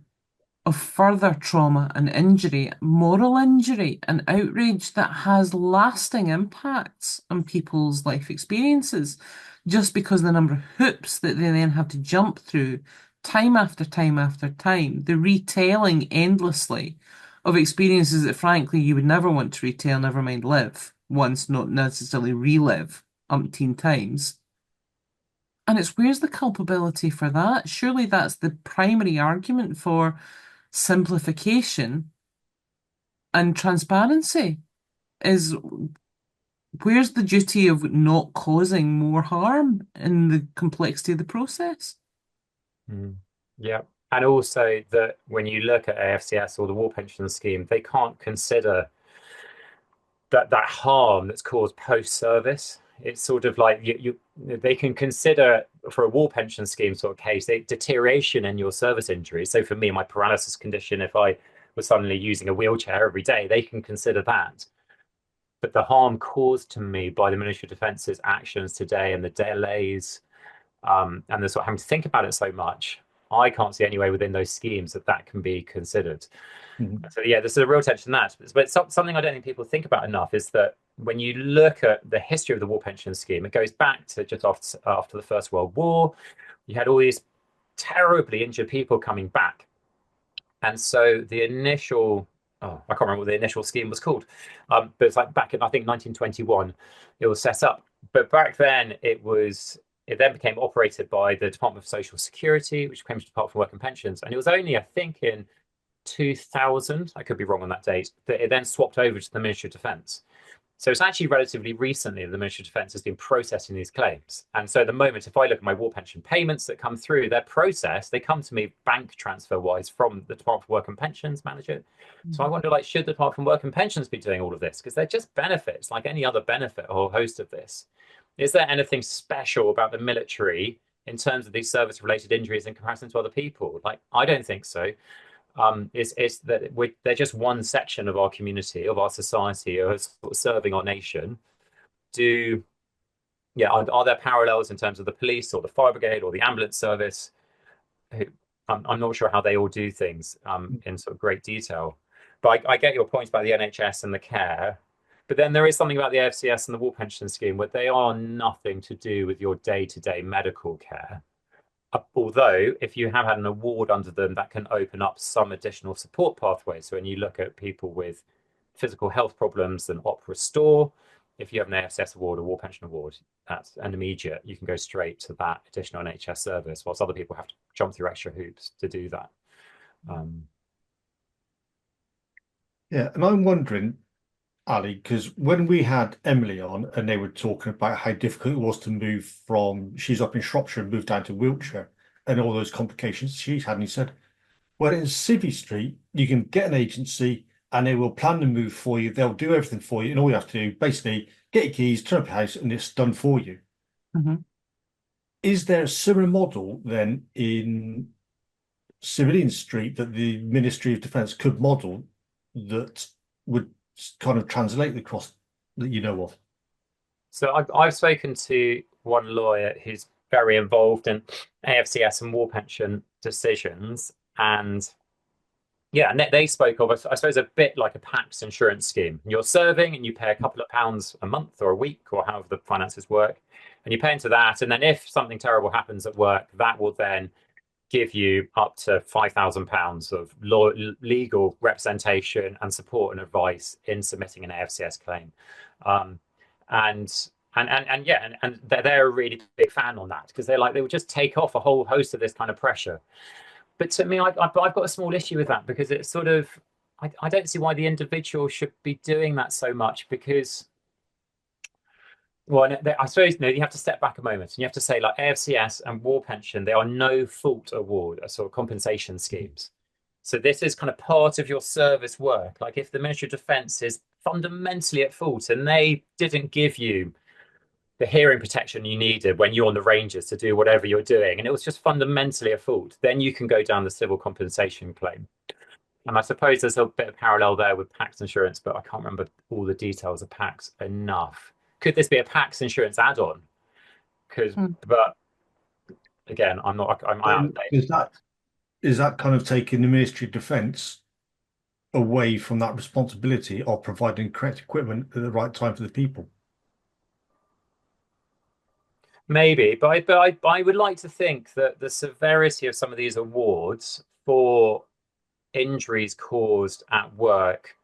of further trauma and injury, moral injury and outrage that has lasting impacts on people's life experiences, just because the number of hoops that they then have to jump through time after time after time, the retelling endlessly of experiences that frankly you would never want to retell, never mind live once, not necessarily relive umpteen times. And it's, where's the culpability for that? Surely that's the primary argument for simplification and transparency, is where's the duty of not causing more harm in the complexity of the process? Yeah. And also that when you look at AFCS or the War Pension Scheme, they can't consider that harm that's caused post-service. It's sort of like they can consider, for a war pension scheme sort of case, deterioration in your service injury. So for me, my paralysis condition, if I was suddenly using a wheelchair every day, they can consider that. But the harm caused to me by the Ministry of Defence's actions today and the delays, and the sort of having to think about it so much, I can't see any way within those schemes that can be considered. So yeah, there's a real tension in that. But something I don't think people think about enough is that when you look at the history of the war pension scheme, it goes back to just after the First World War. You had all these terribly injured people coming back. And so the initial oh, I can't remember what the initial scheme was called, but it's like back in, I think, 1921, it was set up. But back then, it then became operated by the Department of Social Security, which became the Department for Work and Pensions. And it was only, I think, in 2000, I could be wrong on that date, that it then swapped over to the Ministry of Defence. So it's actually relatively recently that the Ministry of Defence has been processing these claims. And so at the moment, if I look at my war pension payments that come through, they're processed. They come to me bank transfer wise from the Department for Work and Pensions manager. So I wonder, like, should the Department for Work and Pensions be doing all of this? Because they're just benefits, like any other benefit or host of this. Is there anything special about the military in terms of these service-related injuries in comparison to other people? Like, I don't think so. Is that they're just one section of our community, of our society, of sort of serving our nation. Are there parallels in terms of the police or the fire brigade or the ambulance service? I'm not sure how they all do things in sort of great detail. But I get your point about the NHS and the care. But then there is something about the AFCS and the war pension scheme where they are nothing to do with your day-to-day medical care. Although, if you have had an award under them, that can open up some additional support pathways. So when you look at people with physical health problems, then opt restore. If you have an AFCS award or war pension award, that's an immediate. You can go straight to that additional NHS service, whilst other people have to jump through extra hoops to do that. Yeah, and I'm wondering, Ali, because when we had Emily on and they were talking about how difficult it was to move from, she's up in Shropshire and moved down to Wiltshire and all those complications she's had, and he said, well, in Civvy Street, you can get an agency and they will plan the move for you. They'll do everything for you. And all you have to do, basically, get your keys, turn up your house, and it's done for you. Mm-hmm. Is there a similar model then in Civilian Street that the Ministry of Defence could model that would kind of translate across that you know of? So I've spoken to one lawyer who's very involved in AFCS and war pension decisions, and yeah, and they spoke of, I suppose, a bit like a PAX insurance scheme. You're serving and you pay a couple of pounds a month or a week or however the finances work, and you pay into that. And then if something terrible happens at work, that will then give you up to £5,000 of legal representation and support and advice in submitting an AFCS claim. And they're a really big fan on that because they would just take off a whole host of this kind of pressure. But to me, I've got a small issue with that because it's sort of, I don't see why the individual should be doing that so much because, well, I suppose, you have to step back a moment and you have to say, like, AFCS and war pension, they are no fault award, sort of compensation schemes. So this is kind of part of your service work. Like if the Ministry of Defence is fundamentally at fault and they didn't give you the hearing protection you needed when you're on the Rangers to do whatever you're doing, and it was just fundamentally a fault, then you can go down the civil compensation claim. And I suppose there's a bit of parallel there with PAX insurance, but I can't remember all the details of PAX enough. Could this be a PAX insurance add-on? But again, I'm out of date. Is that kind of taking the Ministry of Defence away from that responsibility of providing correct equipment at the right time for the people? Maybe, but I would like to think that the severity of some of these awards for injuries caused at work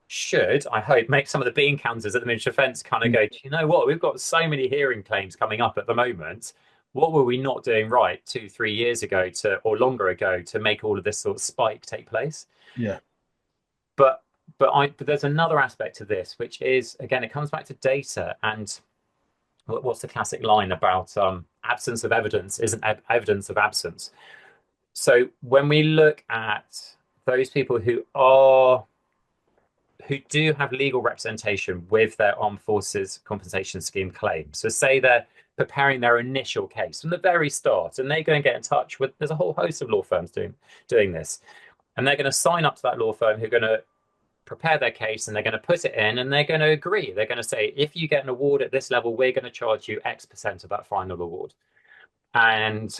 should, I hope, make some of the bean counters at the Ministry of Defence kind of go, do you know what? We've got so many hearing claims coming up at the moment. What were we not doing right 2-3 years ago or longer ago to make all of this sort of spike take place? Yeah. But there's another aspect to this, which is, again, it comes back to data. And what's the classic line about absence of evidence isn't evidence of absence? So when we look at those people who do have legal representation with their armed forces compensation scheme claim, so say they're preparing their initial case from the very start, and they go and get in touch with, there's a whole host of law firms doing this, and they're going to sign up to that law firm who are going to prepare their case, and they're going to put it in, and they're going to agree. They're going to say, if you get an award at this level, we're going to charge you X% of that final award. And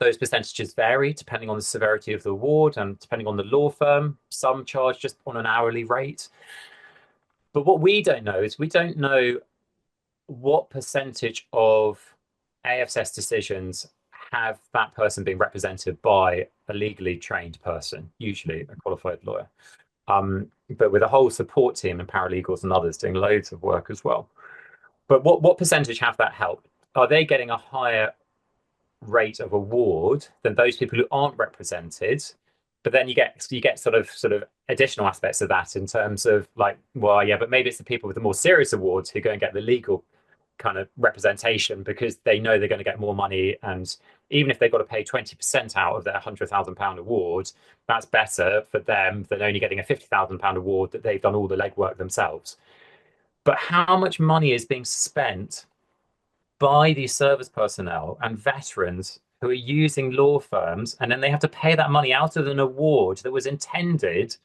those percentages vary depending on the severity of the award and depending on the law firm. Some charge just on an hourly rate. But what we don't know is we don't know what percentage of AFCS decisions have that person being represented by a legally trained person, usually a qualified lawyer. but with a whole support team and paralegals and others doing loads of work as well. But what percentage have that helped? Are they getting a higher rate of award than those people who aren't represented? But then you get sort of additional aspects of that in terms of like, well, yeah, but maybe it's the people with the more serious awards who go and get the legal kind of representation because they know they're going to get more money. And even if they've got to pay 20% out of their £100,000 award, that's better for them than only getting a £50,000 award that they've done all the legwork themselves. But how much money is being spent by these service personnel and veterans who are using law firms, and then they have to pay that money out of an award that was intended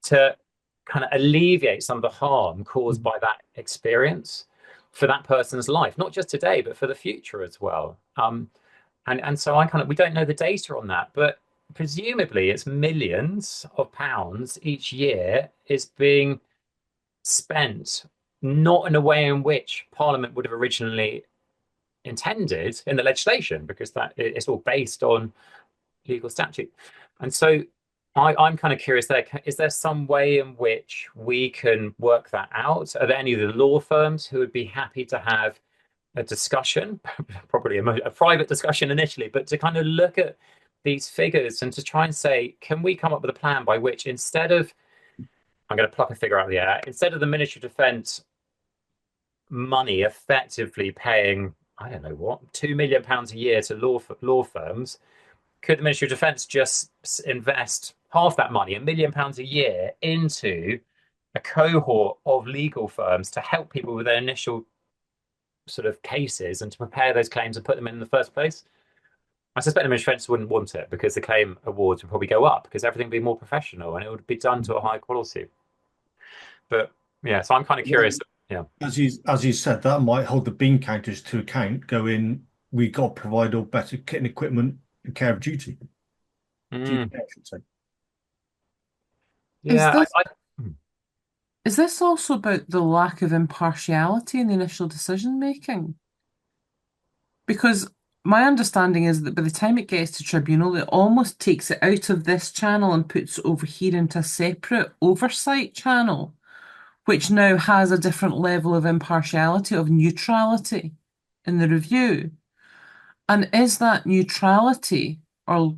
to kind of alleviate some of the harm caused by that experience for that person's life, not just today, but for the future as well. And so we don't know the data on that, but presumably it's millions of pounds each year is being spent not in a way in which Parliament would have originally intended in the legislation, because that it's all based on legal statute. And so I'm kind of curious there, is there some way in which we can work that out? Are there any of the law firms who would be happy to have a discussion, probably a private discussion initially, but to kind of look at these figures and to try and say, can we come up with a plan by which instead of, I'm going to pluck a figure out of the air, instead of the Ministry of Defence money effectively paying, I don't know what, £2 million a year to law firms, could the Ministry of Defence just invest half that money, £1 million a year, into a cohort of legal firms to help people with their initial sort of cases and to prepare those claims and put them in the first place? I suspect the Ministry of Defence wouldn't want it because the claim awards would probably go up because everything would be more professional and it would be done to a high quality. But yeah, so I'm kind of curious. Yeah. As you said, that might hold the bean counters to account, going, we got to provide all better kit and equipment and care of duty. Duty, I should say. Yeah, Is this also about the lack of impartiality in the initial decision making? Because my understanding is that by the time it gets to tribunal, it almost takes it out of this channel and puts it over here into a separate oversight channel, which now has a different level of impartiality, of neutrality in the review. And is that neutrality, or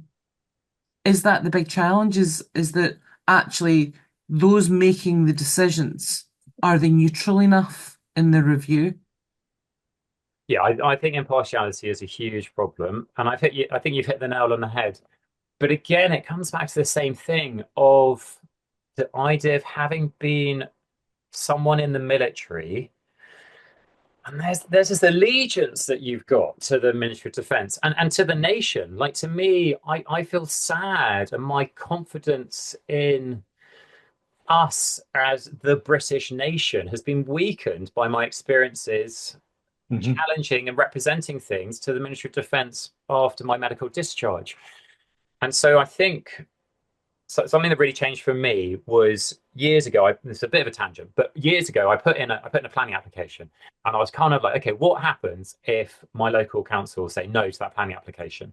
is that the big challenge, is that actually those making the decisions, are they neutral enough in the review? Yeah, I think impartiality is a huge problem, and I think you've hit the nail on the head. But again, it comes back to the same thing of the idea of having been someone in the military, and there's this allegiance that you've got to the Ministry of Defence and to the nation. Like, to me, I feel sad, and my confidence in us as the British nation has been weakened by my experiences challenging and representing things to the Ministry of Defence after my medical discharge. And so I think something that really changed for me was years ago. It's a bit of a tangent, but years ago I put in a planning application, and I was kind of like, okay, what happens if my local council say no to that planning application?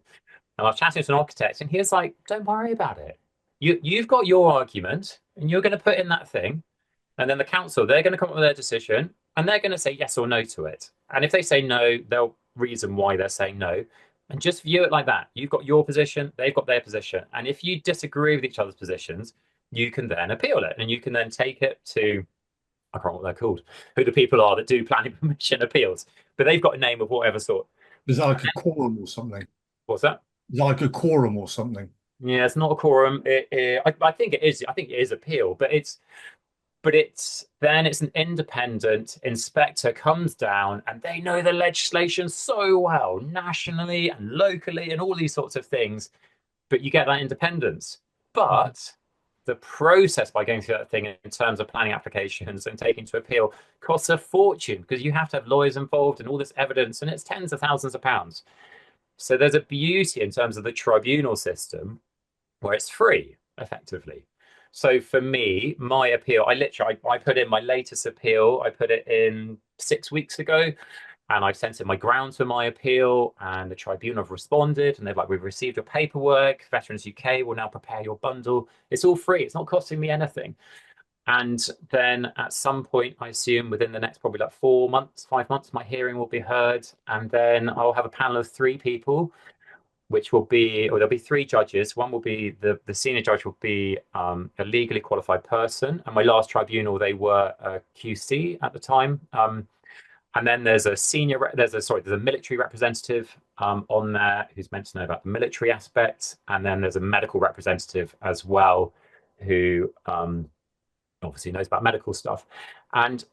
And I was chatting to an architect, and he was like, don't worry about it. You've got your argument, and you're going to put in that thing, and then the council, they're going to come up with their decision, and they're going to say yes or no to it. And if they say no, they'll reason why they're saying no. And just view it like that. You've got your position, they've got their position. And if you disagree with each other's positions, you can then appeal it. And you can then take it to, I can't remember what they're called, who the people are that do planning permission appeals. But they've got a name of whatever sort. Is that like a quorum or something? What's that? Is that like a quorum or something? Yeah, it's not a quorum. I think it is. I think it is appeal, but it's an independent inspector comes down, and they know the legislation so well, nationally and locally and all these sorts of things, but you get that independence. But the process by going through that thing in terms of planning applications and taking to appeal costs a fortune, because you have to have lawyers involved and all this evidence, and it's tens of thousands of pounds. So there's a beauty in terms of the tribunal system where it's free, effectively. So for me, my appeal, I put in my latest appeal, I put it in 6 weeks ago. And I've sent in my grounds for my appeal, and the tribunal have responded, and they're like, we've received your paperwork. Veterans UK will now prepare your bundle. It's all free. It's not costing me anything. And then at some point, I assume within the next probably like 4 months, 5 months, my hearing will be heard. And then I'll have a panel of 3 people, which will be, or there'll be 3 judges. One will be the senior judge will be a legally qualified person. And my last tribunal, they were a QC at the time. And then there's a military representative on there who's meant to know about the military aspects. And then there's a medical representative as well who obviously knows about medical stuff, and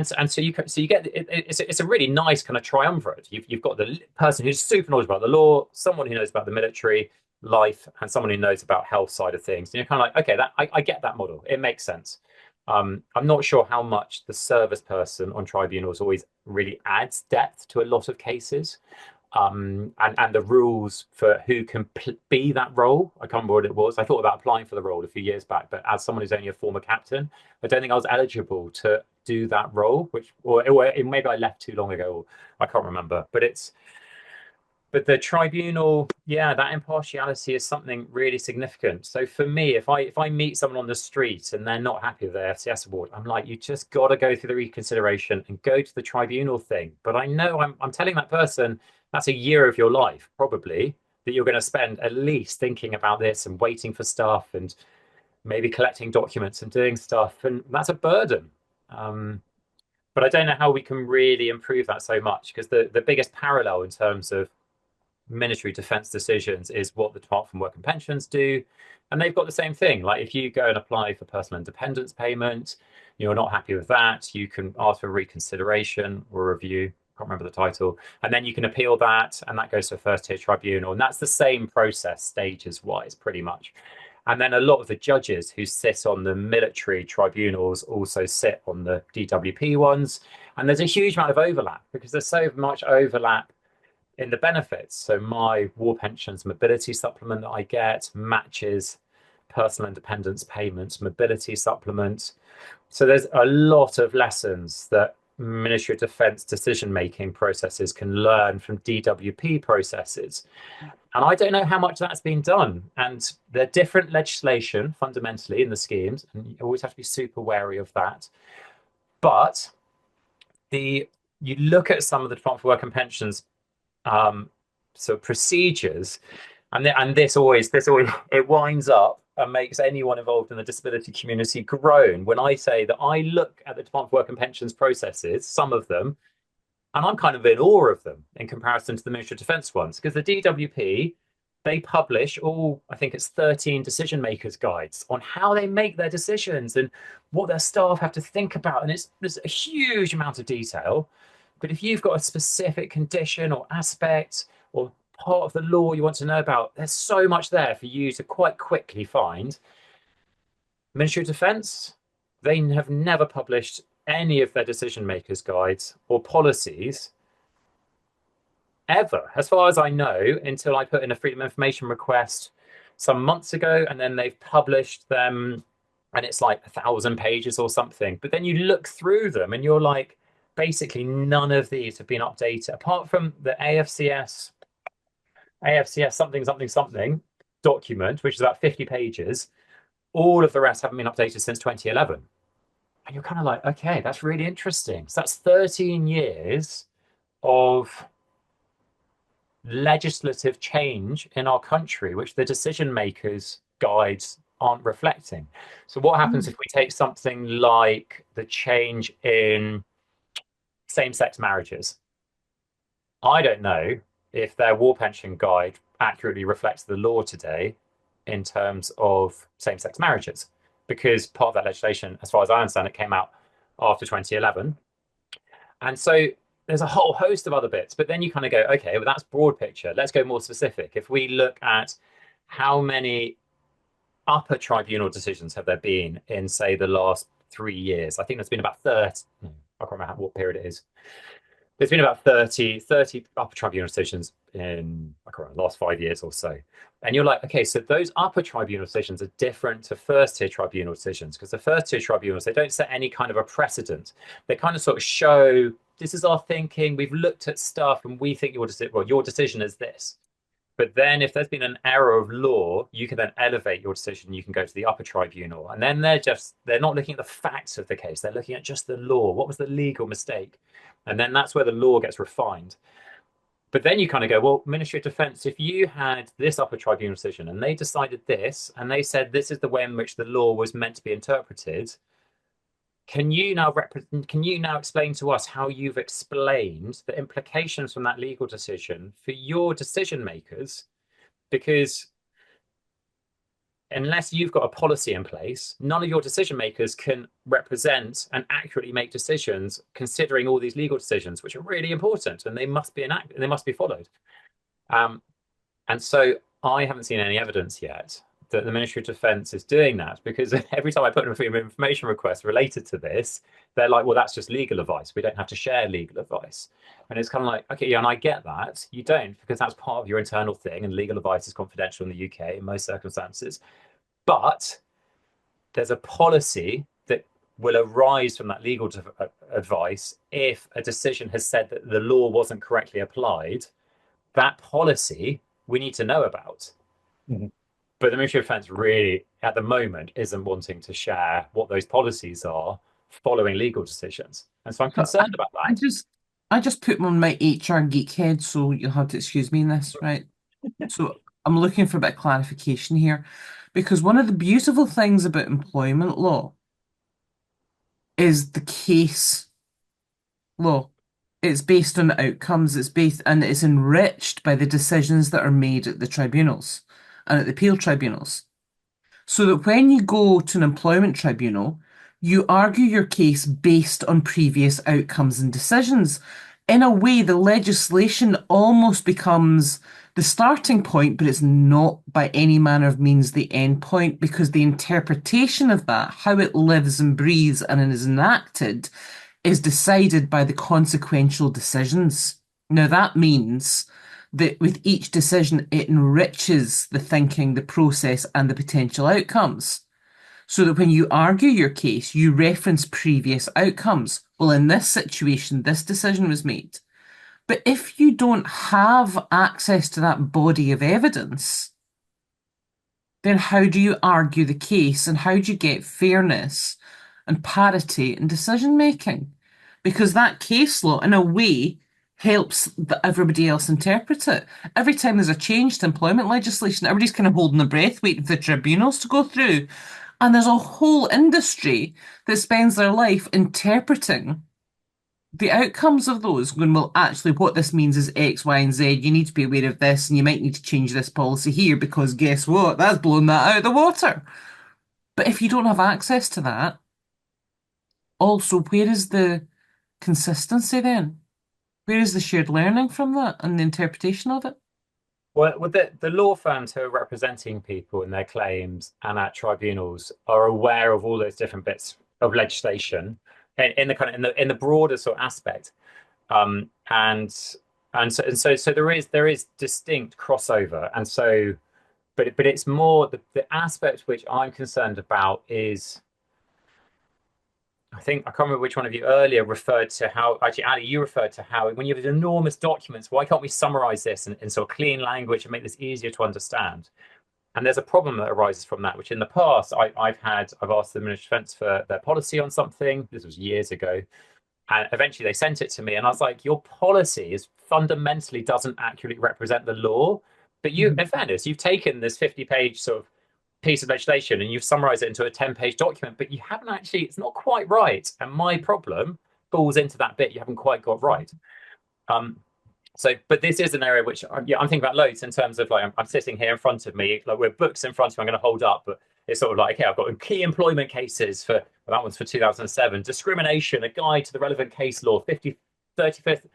so you get it's a really nice kind of triumvirate. You've got the person who's super knowledgeable about the law, someone who knows about the military life, and someone who knows about health side of things. And you're kind of like, okay, that I get that model. It makes sense. I'm not sure how much the service person on tribunals always really adds depth to a lot of cases. And the rules for who can be that role. I can't remember what it was. I thought about applying for the role a few years back, but as someone who's only a former captain, I don't think I was eligible to do that role, or maybe I left too long ago, or I can't remember. But the tribunal, yeah, that impartiality is something really significant. So for me, if I meet someone on the street and they're not happy with their FCS award, I'm like, you just got to go through the reconsideration and go to the tribunal thing. But I know I'm telling that person that's a year of your life, probably, that you're going to spend at least thinking about this and waiting for stuff and maybe collecting documents and doing stuff. And that's a burden. But I don't know how we can really improve that so much, because the biggest parallel in terms of military defense decisions is what the Department for Work and Pensions do. And they've got the same thing. Like if you go and apply for personal independence payment, you're not happy with that, you can ask for reconsideration or review. Can't remember the title, and then you can appeal that, and that goes to a first tier tribunal, and that's the same process stages wise pretty much. And then a lot of the judges who sit on the military tribunals also sit on the DWP ones, and there's a huge amount of overlap because there's so much overlap in the benefits. So my war pensions mobility supplement that I get matches personal independence payments mobility supplement. So there's a lot of lessons that Ministry of Defence decision-making processes can learn from DWP processes. And I don't know how much that's been done. And they're different legislation fundamentally in the schemes, and you always have to be super wary of that. But you look at some of the Department for Work and Pensions procedures, and this always it winds up and makes anyone involved in the disability community groan when I say that I look at the Department for Work and Pensions processes, some of them, and I'm kind of in awe of them in comparison to the Ministry of Defence ones, because the DWP, they publish I think it's 13 decision makers guides on how they make their decisions and what their staff have to think about. And there's a huge amount of detail. But if you've got a specific condition or aspect or part of the law you want to know about, there's so much there for you to quite quickly find. Ministry of Defence, they have never published any of their decision makers guides or policies ever, as far as I know, until I put in a Freedom of Information request some months ago, and then they've published them, and it's like 1,000 pages or something. But then you look through them and you're like, basically none of these have been updated apart from the AFCS something document, which is about 50 pages. All of the rest haven't been updated since 2011. And you're kind of like, okay, that's really interesting. So that's 13 years of legislative change in our country, which the decision makers guides aren't reflecting. So what happens if we take something like the change in same-sex marriages? I don't know if their war pension guide accurately reflects the law today in terms of same-sex marriages, because part of that legislation, as far as I understand it, came out after 2011. And so there's a whole host of other bits, but then you kind of go, okay, well, that's broad picture. Let's go more specific. If we look at how many upper tribunal decisions have there been in, say, the last 3 years, I think there's been about 30, I can't remember what period it is. There's been about 30 upper tribunal decisions in, I can't remember, the last 5 years or so. And you're like, okay, so those upper tribunal decisions are different to first tier tribunal decisions, because the first tier tribunals, they don't set any kind of a precedent. They kind of sort of show this is our thinking. We've looked at stuff, and we think your decision is this. But then if there's been an error of law, you can then elevate your decision. You can go to the upper tribunal. And then they're not looking at the facts of the case. They're looking at just the law. What was the legal mistake? And then that's where the law gets refined. But then you kind of go, well, Ministry of Defence, if you had this upper tribunal decision and they decided this, and they said this is the way in which the law was meant to be interpreted, can you now explain to us how you've explained the implications from that legal decision for your decision makers? Because unless you've got a policy in place, none of your decision makers can represent and accurately make decisions considering all these legal decisions, which are really important, and they must be followed. And so I haven't seen any evidence yet that the Ministry of Defence is doing that, because every time I put in a freedom of information request related to this, they're like, well, that's just legal advice. We don't have to share legal advice. And it's kind of like, okay, yeah, and I get that. You don't, because that's part of your internal thing, and legal advice is confidential in the UK in most circumstances. But there's a policy that will arise from that legal advice if a decision has said that the law wasn't correctly applied. That policy we need to know about. Mm-hmm. But the Ministry of Defence really, at the moment, isn't wanting to share what those policies are following legal decisions. And so I'm concerned about that. I just put them on my HR geek head, so you'll have to excuse me in this, right? So I'm looking for a bit of clarification here, because one of the beautiful things about employment law is the case law. It's based on outcomes, and it's enriched by the decisions that are made at the tribunals and at the appeal tribunals. So that when you go to an employment tribunal, you argue your case based on previous outcomes and decisions. In a way, the legislation almost becomes the starting point, but it's not by any manner of means the end point, because the interpretation of that, how it lives and breathes and is enacted, is decided by the consequential decisions. Now, that means that with each decision, it enriches the thinking, the process, and the potential outcomes. So that when you argue your case, you reference previous outcomes. Well, in this situation, this decision was made. But if you don't have access to that body of evidence, then how do you argue the case, and how do you get fairness and parity in decision making? Because that case law, in a way, helps everybody else interpret it. Every time there's a change to employment legislation, everybody's kind of holding their breath, waiting for the tribunals to go through. And there's a whole industry that spends their life interpreting the outcomes of those, going, well, actually, what this means is X, Y, and Z. You need to be aware of this, and you might need to change this policy here, because guess what? That's blown that out of the water. But if you don't have access to that, also, where is the consistency then? Where is the shared learning from that and the interpretation of it? Well, with the law firms who are representing people in their claims and at tribunals are aware of all those different bits of legislation in the broader sort of aspect, and so there is distinct crossover, and so but it's more the aspect which I'm concerned about is, I think I can't remember which one of you earlier referred to how, actually, Ali, you referred to how when you have enormous documents, why can't we summarize this in sort of clean language and make this easier to understand? And there's a problem that arises from that, which in the past I've asked the Ministry of Defence for their policy on something. This was years ago. And eventually they sent it to me, and I was like, your policy is fundamentally doesn't accurately represent the law. But you, in fairness, you've taken this 50-page sort of piece of legislation and you've summarized it into a 10-page document, but you haven't actually, it's not quite right. And my problem falls into that bit you haven't quite got right. But this is an area which I'm thinking about loads in terms of, like, I'm sitting here in front of me, like, with books in front of me, I'm going to hold up, but it's sort of like, okay, I've got key employment cases for, well, that one's for 2007, discrimination, a guide to the relevant case law, 35th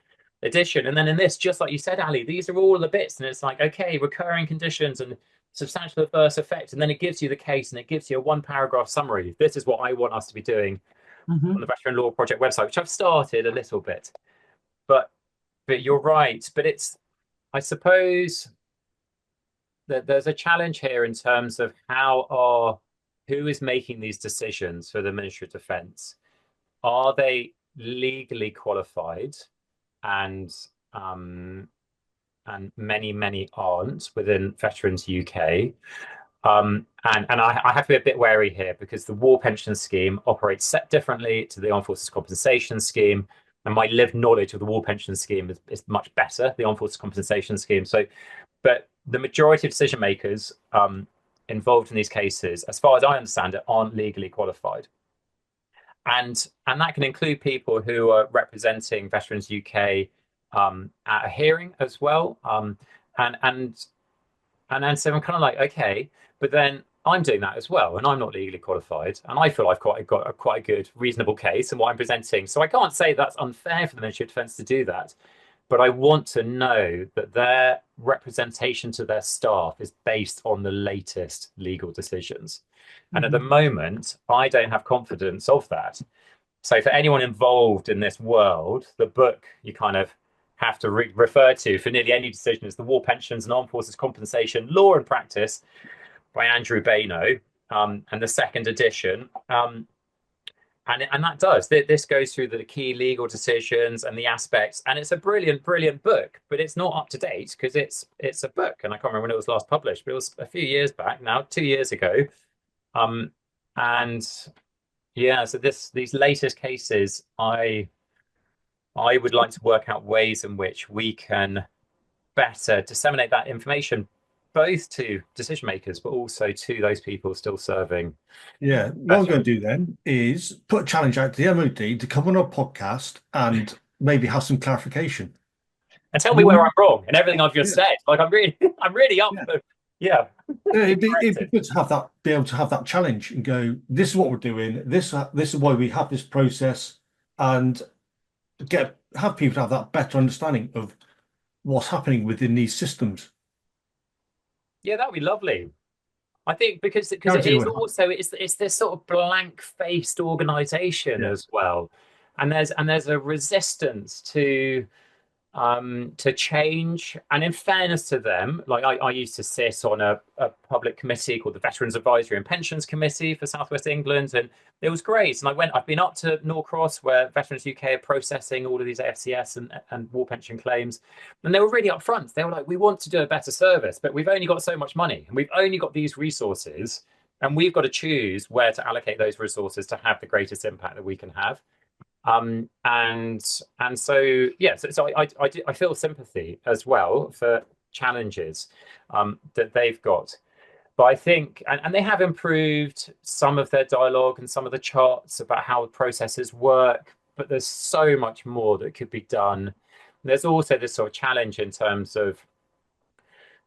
edition. And then in this, just like you said, Ali, these are all the bits. And it's like, okay, recurring conditions and substantial adverse effect. And then it gives you the case, and it gives you a 1-paragraph summary. This is what I want us to be doing on the Veteran Law Project website, which I've started a little bit. But you're right. But it's, I suppose that there's a challenge here in terms of who is making these decisions for the Ministry of Defence. Are they legally qualified, and many aren't within Veterans UK. And I have to be a bit wary here because the war pension scheme operates set differently to the Armed Forces Compensation Scheme. And my lived knowledge of the war pension scheme is much better, the Armed Forces Compensation Scheme. So, but the majority of decision makers involved in these cases, as far as I understand it, aren't legally qualified. And that can include people who are representing Veterans UK at a hearing as well. And then so I'm kind of like, okay, but then I'm doing that as well, and I'm not legally qualified, and I feel I've got a quite a good, reasonable case in what I'm presenting. So I can't say that's unfair for the Ministry of Defence to do that, but I want to know that their representation to their staff is based on the latest legal decisions. And at the moment, I don't have confidence of that. So for anyone involved in this world, the book you kind of have to refer to for nearly any decision is The War Pensions and Armed Forces Compensation Law and Practice by Andrew Bayno, and the second edition. And that does. This goes through the key legal decisions and the aspects, and it's a brilliant book, but it's not up to date because it's a book, and I can't remember when it was last published, but it was a few years back now, 2 years ago. And yeah, so these latest cases, I would like to work out ways in which we can better disseminate that information, both to decision makers, but also to those people still serving. Yeah, what I'm going to do then is put a challenge out to the MOD to come on our podcast and maybe have some clarification. And tell me where I'm wrong and everything I've just said. Like I'm really up for, yeah. It'd be good to have that, be able to have that challenge and go, this is what we're doing, this is why we have this process, and have people have that better understanding of what's happening within these systems. Yeah, that would be lovely. I think because it is also it's this sort of blank-faced organization as well, and there's a resistance to change. And in fairness to them, like I used to sit on a public committee called the Veterans Advisory and Pensions Committee for South West England, and it was great. And I've been up to Norcross where Veterans UK are processing all of these AFCS and war pension claims, and they were really upfront. They were like, we want to do a better service, but we've only got so much money and we've only got these resources, and we've got to choose where to allocate those resources to have the greatest impact that we can have. And so yeah, so I feel sympathy as well for challenges that they've got, but I think and they have improved some of their dialogue and some of the charts about how the processes work, but there's so much more that could be done. There's also this sort of challenge in terms of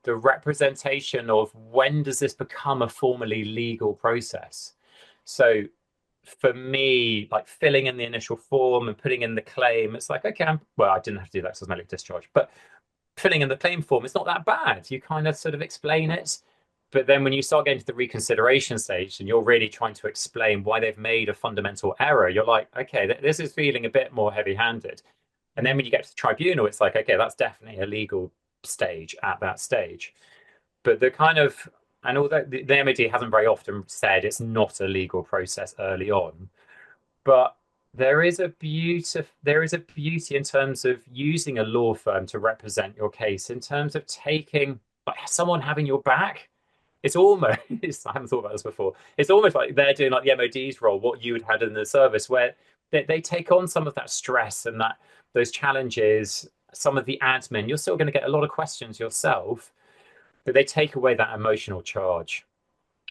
the representation of when does this become a formally legal process. So for me, like filling in the initial form and putting in the claim, it's like, okay, well, I didn't have to do that because I was medically discharged, but filling in the claim form, it's not that bad. You kind of sort of explain it. But then when you start getting to the reconsideration stage and you're really trying to explain why they've made a fundamental error, you're like, okay, this is feeling a bit more heavy-handed. And then when you get to the tribunal, it's like, okay, that's definitely a legal stage at that stage. But the kind of, and although the MOD hasn't very often said it's not a legal process early on, but there is a beauty in terms of using a law firm to represent your case, in terms of taking like someone having your back. It's almost, I haven't thought about this before. It's almost like they're doing like the MOD's role, what you would have had in the service, where they take on some of that stress and those challenges, some of the admin. You're still going to get a lot of questions yourself, but they take away that emotional charge.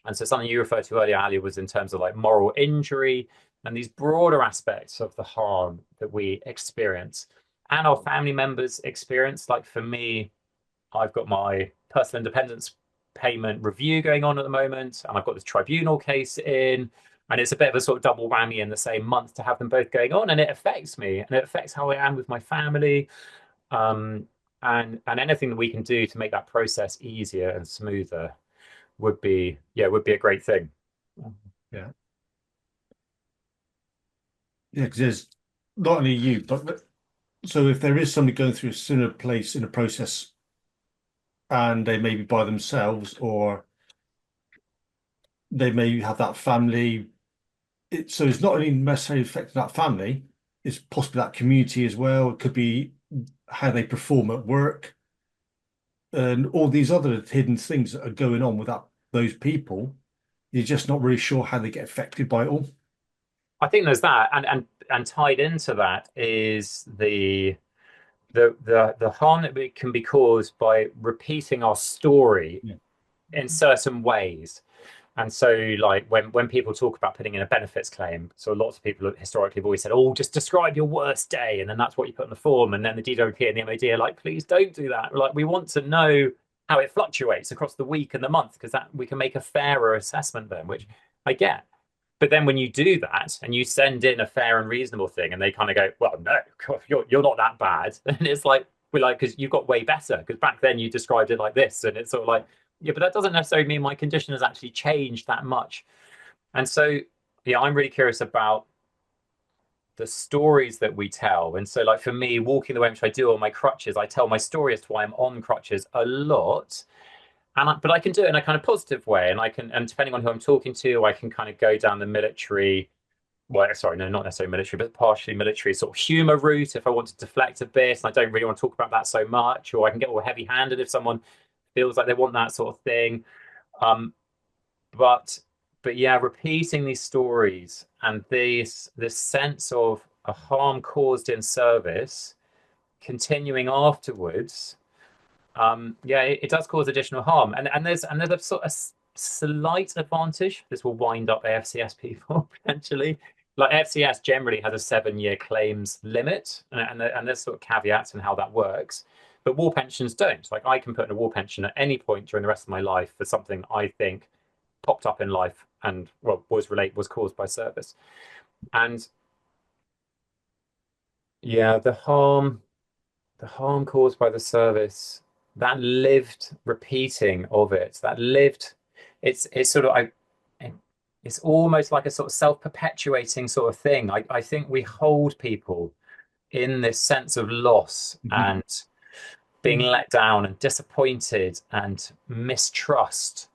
And so something you referred to earlier, Ali, was in terms of like moral injury and these broader aspects of the harm that we experience and our family members experience. Like for me, I've got my personal independence payment review going on at the moment, and I've got this tribunal case in, and it's a bit of a sort of double whammy in the same month to have them both going on, and it affects me and it affects how I am with my family. And anything that we can do to make that process easier and smoother would be a great thing. Yeah, because there's not only you, but so if there is somebody going through a similar place in a process, and they may be by themselves, or they may have that family, so it's not only necessarily affecting that family, it's possibly that community as well. It could be how they perform at work and all these other hidden things that are going on without those people. You're just not really sure how they get affected by it all. I think there's that, and tied into that is the harm that can be caused by repeating our story Yeah. in certain ways. And so, like when people talk about putting in a benefits claim, so lots of people historically have always said, "Oh, just describe your worst day," and then that's what you put in the form. And then the DWP and the MOD are like, "Please don't do that. Like, we want to know how it fluctuates across the week and the month, because that we can make a fairer assessment then," which I get. But then when you do that and you send in a fair and reasonable thing, and they kind of go, "Well, no, you're not that bad," and it's like we're like, because you've got way better. Because back then you described it like this, and it's sort of like, yeah, but that doesn't necessarily mean my condition has actually changed that much. And so, yeah, I'm really curious about the stories that we tell. And so, like for me, walking the way which I do on my crutches, I tell my story as to why I'm on crutches a lot. But I can do it in a kind of positive way, and I can, and depending on who I'm talking to, I can kind of go down the military, well, sorry, no, not necessarily military, but partially military sort of humor route if I want to deflect a bit, and I don't really want to talk about that so much, or I can get all heavy-handed if someone feels like they want that sort of thing. Um, but yeah, repeating these stories and this sense of a harm caused in service continuing afterwards, yeah, it does cause additional harm, and there's a sort of slight advantage. This will wind up AFCS people potentially. Like AFCS generally has a 7-year claims limit, and there's sort of caveats in how that works. But war pensions don't. Like I can put in a war pension at any point during the rest of my life for something I think popped up in life and well was caused by service. And yeah, the harm caused by the service, that lived repeating of it, that lived, it's sort of it's almost like a sort of self-perpetuating sort of thing. I think we hold people in this sense of loss Mhm. and being let down and disappointed and mistrust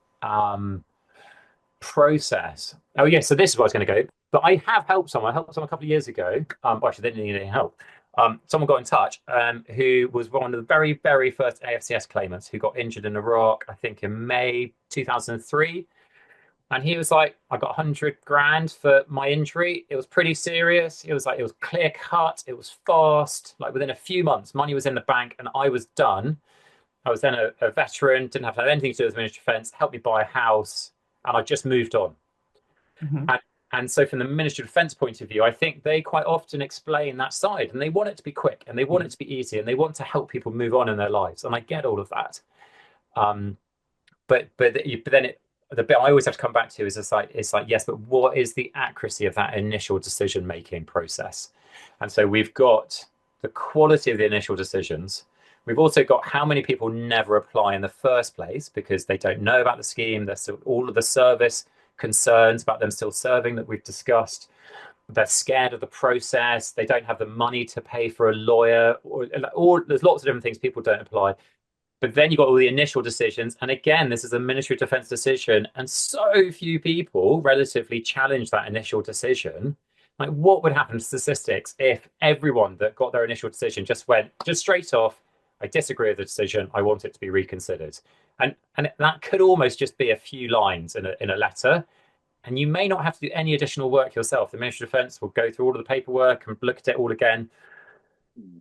process. Oh yeah, so this is where I was going to go. But I have helped someone. I helped someone a couple of years ago. Well, actually, they didn't need any help. Someone got in touch who was one of the very, very first AFCS claimants who got injured in Iraq, I think in May 2003. And he was like, I got 100 grand for my injury. It was pretty serious. It was like, it was clear cut. It was fast. Like within a few months, money was in the bank and I was done. I was then a veteran, didn't have to have anything to do with the Ministry of Defence, helped me buy a house, and I just moved on. Mhm. And so, from the Ministry of Defence point of view, I think they quite often explain that side, and they want it to be quick, and they want it to be easy, and they want to help people move on in their lives. And I get all of that. Um, but then the bit I always have to come back to is it's like yes, but what is the accuracy of that initial decision making process? And so we've got the quality of the initial decisions. We've also got how many people never apply in the first place because they don't know about the scheme. There's still all of the service concerns about them still serving that we've discussed. They're scared of the process. They don't have the money to pay for a lawyer, or there's lots of different things people don't apply. But then you've got all the initial decisions. And again, this is a Ministry of Defence decision. And so few people relatively challenge that initial decision. Like, what would happen to statistics if everyone that got their initial decision just went just straight off, I disagree with the decision, I want it to be reconsidered. And that could almost just be a few lines in a letter. And you may not have to do any additional work yourself. The Ministry of Defence will go through all of the paperwork and look at it all again.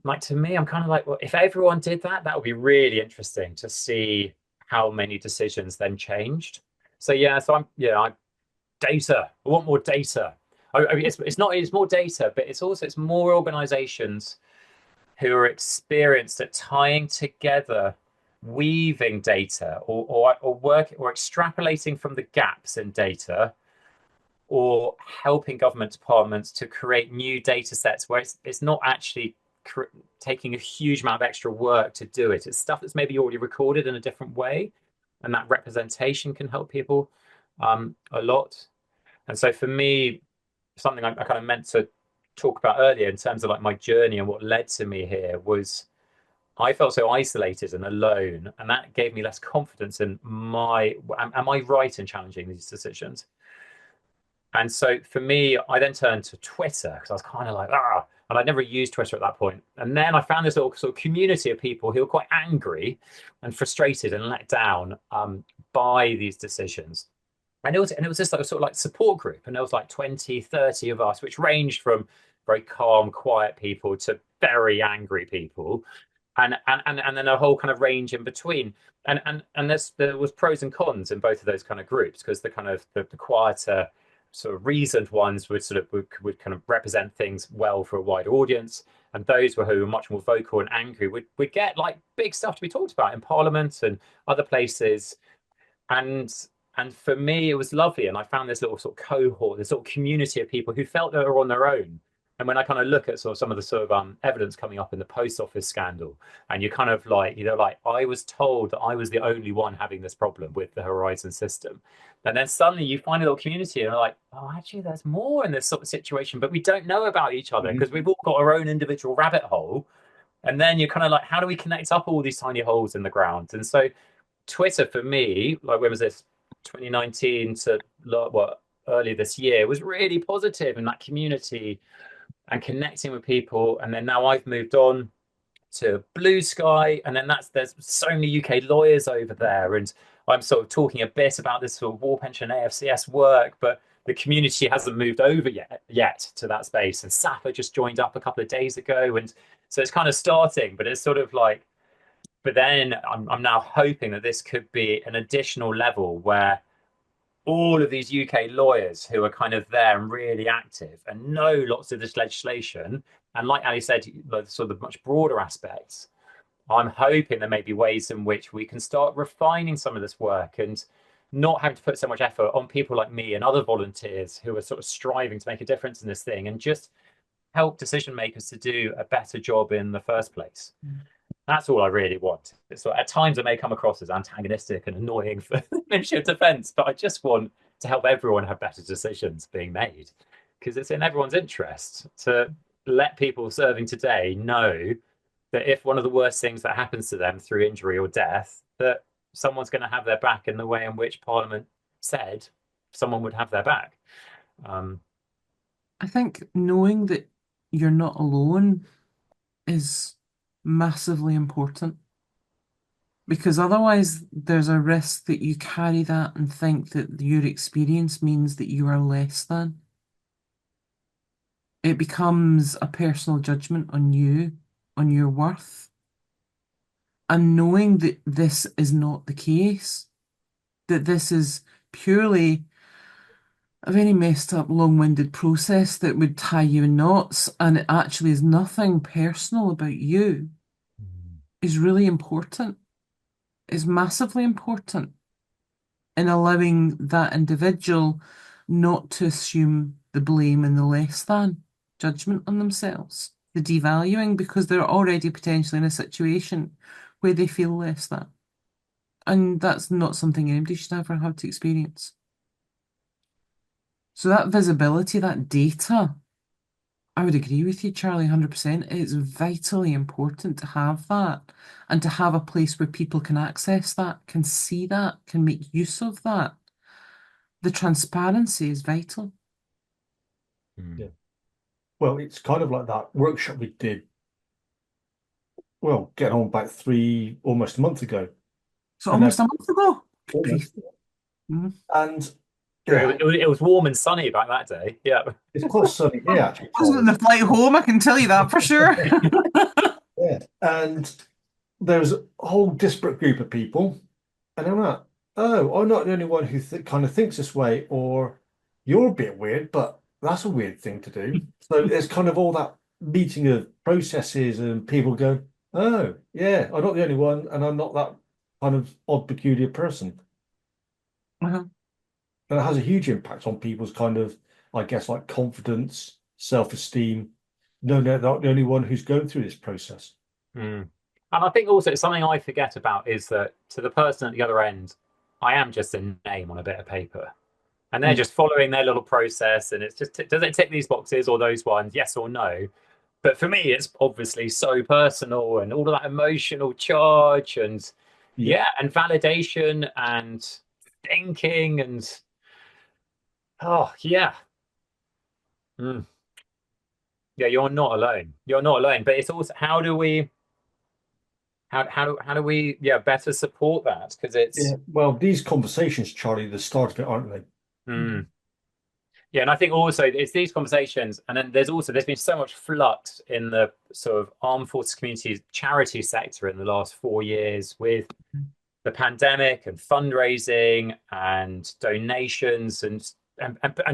Like to me, I'm kind of like, well, if everyone did that, that would be really interesting to see how many decisions then changed. So yeah, I data. I want more data. I mean, it's more data, but it's more organizations who are experienced at tying together, weaving data or extrapolating from the gaps in data or helping government departments to create new data sets where it's not actually taking a huge amount of extra work to do it. It's stuff that's maybe already recorded in a different way, and that representation can help people a lot. And so for me, something I kind of meant to talk about earlier in terms of like my journey and what led to me here was I felt so isolated and alone, and that gave me less confidence in am I right in challenging these decisions? And so for me, I then turned to Twitter because I was kind of like, And I'd never used Twitter at that point. And then I found this little sort of community of people who were quite angry and frustrated and let down by these decisions. And it was this sort of like support group, and there was like 20, 30 of us, which ranged from very calm, quiet people to very angry people, and then a whole kind of range in between. There was pros and cons in both of those kind of groups, because the kind of the quieter, sort of reasoned ones would kind of represent things well for a wider audience, and those who were much more vocal and angry would get like big stuff to be talked about in Parliament and other places. And for me, it was lovely, and I found this little sort of cohort, this sort of community of people who felt they were on their own. And when I kind of look at sort of some of the sort of evidence coming up in the post office scandal, and you kind of like, like, I was told that I was the only one having this problem with the Horizon system. And then suddenly you find a little community and you're like, oh, actually, there's more in this sort of situation, but we don't know about each other because we've all got our own individual rabbit hole. And then you're kind of like, how do we connect up all these tiny holes in the ground? And so Twitter for me, like, when was this? 2019 to what, early this year, was really positive in that community and connecting with people. And then now I've moved on to Blue Sky, and then there's so many UK lawyers over there, and I'm sort of talking a bit about this sort of war pension AFCS work, but the community hasn't moved over yet to that space. And SAFA just joined up a couple of days ago, and so it's kind of starting, but it's sort of like, but then I'm now hoping that this could be an additional level where all of these UK lawyers who are kind of there and really active and know lots of this legislation, and like Ali said, the sort of much broader aspects, I'm hoping there may be ways in which we can start refining some of this work and not having to put so much effort on people like me and other volunteers who are sort of striving to make a difference in this thing, and just help decision makers to do a better job in the first place. That's all I really want. So at times I may come across as antagonistic and annoying for the Ministry of Defence, but I just want to help everyone have better decisions being made, because it's in everyone's interest to let people serving today know that if one of the worst things that happens to them through injury or death, that someone's going to have their back in the way in which Parliament said someone would have their back. I think knowing that you're not alone is massively important, because otherwise there's a risk that you carry that and think that your experience means that you are less than. It becomes a personal judgment on you, on your worth. And knowing that this is not the case, that this is purely a very messed up, long-winded process that would tie you in knots, and it actually is nothing personal about you, is really important, is massively important in allowing that individual not to assume the blame and the less than judgment on themselves, the devaluing, because they're already potentially in a situation where they feel less than. And that's not something anybody should ever have to experience. So that visibility, that data, I would agree with you, Charlie, 100%. It's vitally important to have that, and to have a place where people can access that, can see that, can make use of that. The transparency is vital. Yeah. Well, it's kind of like that workshop we did, well, getting on about almost a month ago. So almost a month ago. Almost. And yeah, it was warm and sunny back that day. Yeah, it's quite sunny here, actually. It wasn't on the flight home, I can tell you that for sure. Yeah, and there's a whole disparate group of people, and I'm like, oh, I'm not the only one who kind of thinks this way, or you're a bit weird, but that's a weird thing to do. So there's kind of all that meeting of processes and people going, oh, yeah, I'm not the only one, and I'm not that kind of odd, peculiar person. And it has a huge impact on people's kind of, I guess, like confidence, self-esteem. No, they're not the only one who's going through this process. And I think also something I forget about is that to the person at the other end, I am just a name on a bit of paper, and they're just following their little process, and it's just, does it tick these boxes or those ones, yes or no? But for me, it's obviously so personal, and all of that emotional charge, and and validation and thinking, and oh yeah. Yeah, you're not alone. You're not alone. But it's also how do we better support that? Because Yeah. it's Well, these conversations, Charlie, the start of it, aren't they? mm, yeah, and I think also it's these conversations, and then there's been so much flux in the sort of armed forces community charity sector in the last 4 years with the pandemic and fundraising and donations and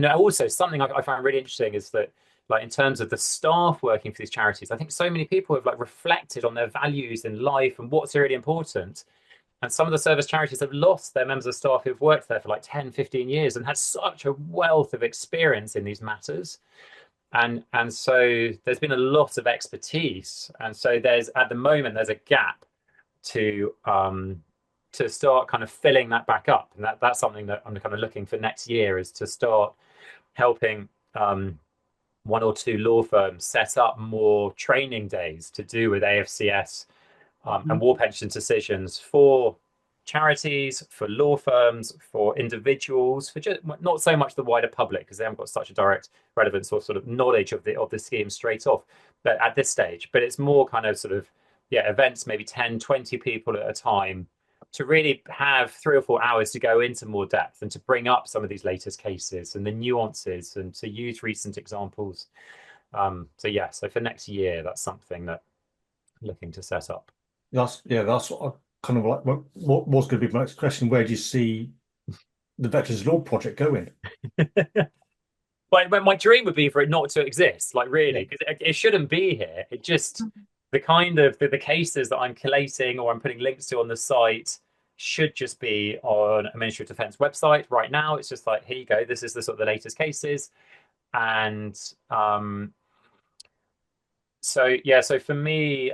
also something I find really interesting is that like in terms of the staff working for these charities, I think so many people have like reflected on their values in life and what's really important. And some of the service charities have lost their members of staff who've worked there for like 10, 15 years and had such a wealth of experience in these matters. And so there's been a lot of expertise. And so there's at the moment there's a gap to start kind of filling that back up. And that's something that I'm kind of looking for next year is to start helping one or two law firms set up more training days to do with AFCS and war pension decisions for charities, for law firms, for individuals, for just not so much the wider public because they haven't got such a direct relevance or sort of knowledge of the scheme straight off. But at this stage, but it's more kind of sort of events, maybe 10, 20 people at a time to really have 3 or 4 hours to go into more depth and to bring up some of these latest cases and the nuances and to use recent examples. So for next year, that's something that I'm looking to set up. That's what I kind of like. What was going to be my next question? Where do you see the Veterans Law Project going? But my dream would be for it not to exist, like Yeah. really, because it shouldn't be here. It just the kind of the cases that I'm collating or I'm putting links to on the site should just be on a Ministry of Defence website right now. It's just like here you go. This is the sort of the latest cases, and so for me,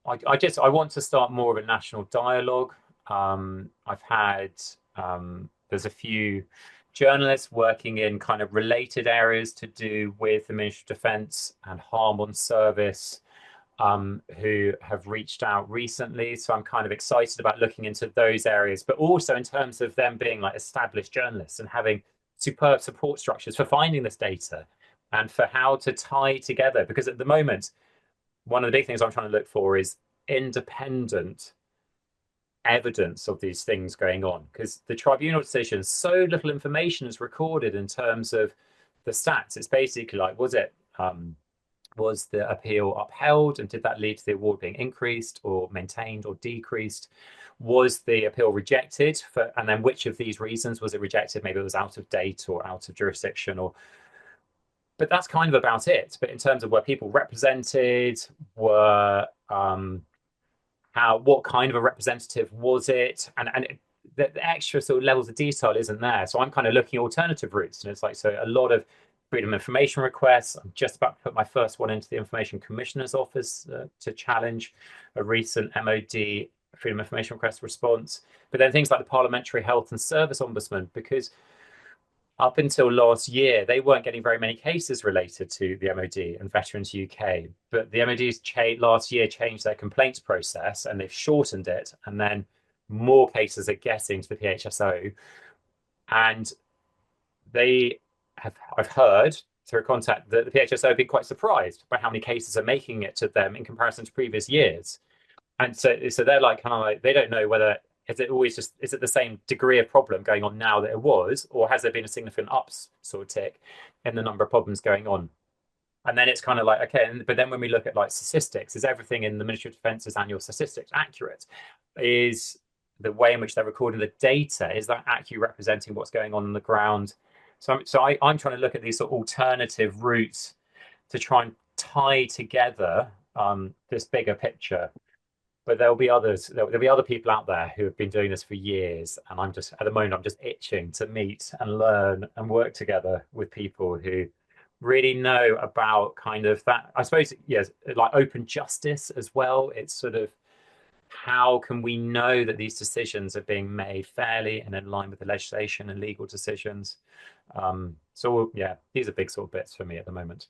I want to start more of a national dialogue. I've had there's a few journalists working in kind of related areas to do with the Ministry of Defence and harm on service who have reached out recently. So I'm kind of excited about looking into those areas, but also in terms of them being like established journalists and having superb support structures for finding this data and for how to tie together. Because at the moment, one of the big things I'm trying to look for is independent evidence of these things going on because the tribunal decisions, so little information is recorded in terms of the stats. It's basically like, was the appeal upheld and did that lead to the award being increased or maintained or decreased? Was the appeal rejected and then which of these reasons was it rejected? Maybe it was out of date or out of jurisdiction but that's kind of about it. But in terms of where people represented, were what kind of a representative was it, and the extra sort of levels of detail isn't there. So I'm kind of looking at alternative routes, and it's like so a lot of freedom of information requests. I'm just about to put my first one into the Information Commissioner's Office to challenge a recent MOD freedom of information request response. But then things like the Parliamentary Health and Service Ombudsman, because up until last year, they weren't getting very many cases related to the MOD and Veterans UK. But the MOD's last year changed their complaints process and they've shortened it. And then more cases are getting to the PHSO. And I've heard through contact that the PHSO have been quite surprised by how many cases are making it to them in comparison to previous years. And so they're like kind of like they don't know whether is it the same degree of problem going on now that it was, or has there been a significant sort of tick in the number of problems going on? And then it's kind of like okay, but then when we look at like statistics, is everything in the Ministry of Defence's annual statistics accurate? Is the way in which they're recording the data is that actually representing what's going on the ground? I'm trying to look at these sort of alternative routes to try and tie together this bigger picture. But there'll be others. There'll be other people out there who have been doing this for years, and I'm just at the moment I'm just itching to meet and learn and work together with people who really know about kind of that. I suppose yes, like open justice as well. It's sort of how can we know that these decisions are being made fairly and in line with the legislation and legal decisions. These are big sort of bits for me at the moment.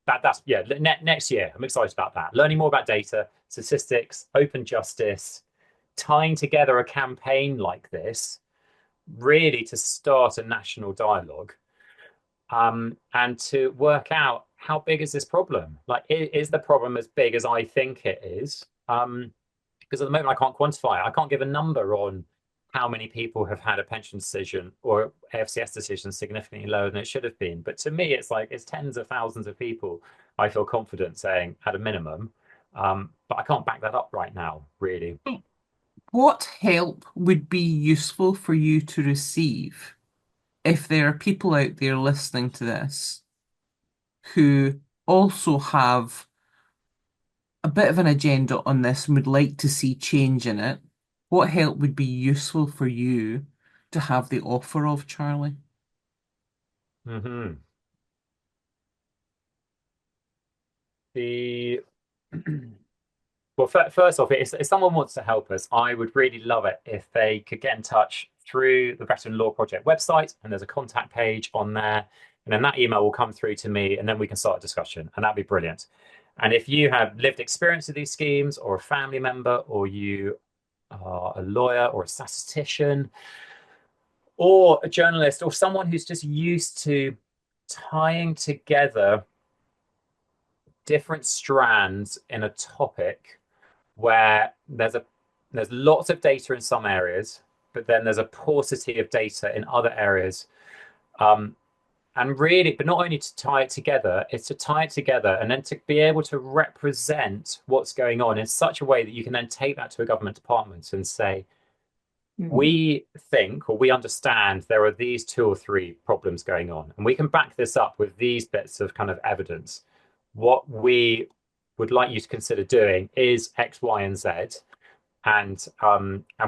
That's next year. I'm excited about that. Learning more about data, statistics, open justice, tying together a campaign like this, really to start a national dialogue, and to work out how big is this problem? Like, is the problem as big as I think it is? Because at the moment I can't quantify it. I can't give a number on how many people have had a pension decision or AFCS decision significantly lower than it should have been. But to me, it's like it's tens of thousands of people. I feel confident saying at a minimum, but I can't back that up right now, really. What help would be useful for you to receive if there are people out there listening to this who also have a bit of an agenda on this and would like to see change in it? What help would be useful for you to have the offer of, Charlie? Hmm. The Well, first off, if someone wants to help us, I would really love it if they could get in touch through the Veteran Law Project website, and there's a contact page on there, and then that email will come through to me, and then we can start a discussion, and that'd be brilliant. And if you have lived experience with these schemes, or a family member, or you are a lawyer or a statistician, or a journalist, or someone who's just used to tying together different strands in a topic where there's lots of data in some areas, but then there's a paucity of data in other areas. And really, but not only to tie it together, it's to tie it together and then to be able to represent what's going on in such a way that you can then take that to a government department and say, we think or we understand there are these two or three problems going on, and we can back this up with these bits of kind of evidence. What we would like you to consider doing is X, Y, and Z, and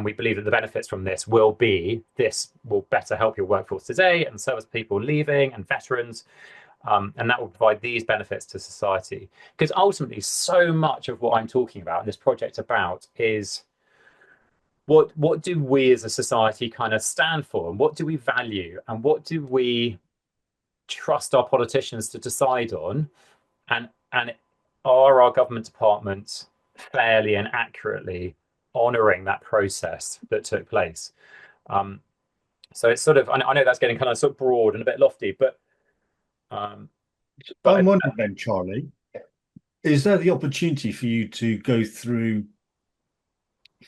we believe that the benefits from this will better help your workforce today and service people leaving and veterans, and that will provide these benefits to society. Because ultimately, so much of what I'm talking about and this project about is what do we as a society kind of stand for, and what do we value, and what do we trust our politicians to decide on, and are our government departments fairly and accurately honouring that process that took place? So it's sort of, I know that's getting kind of sort of broad and a bit lofty, but I'm wondering then, Charlie, is there the opportunity for you to go through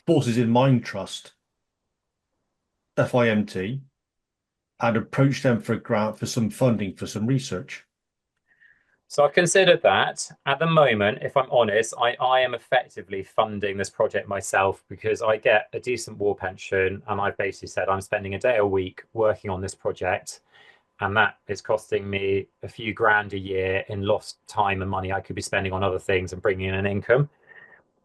Forces in Mind Trust, FIMT, and approach them for a grant for some funding for some research? So I've considered that. At the moment, if I'm honest, I am effectively funding this project myself because I get a decent war pension, and I've basically said I'm spending a day a week working on this project, and that is costing me a few grand a year in lost time and money I could be spending on other things and bringing in an income.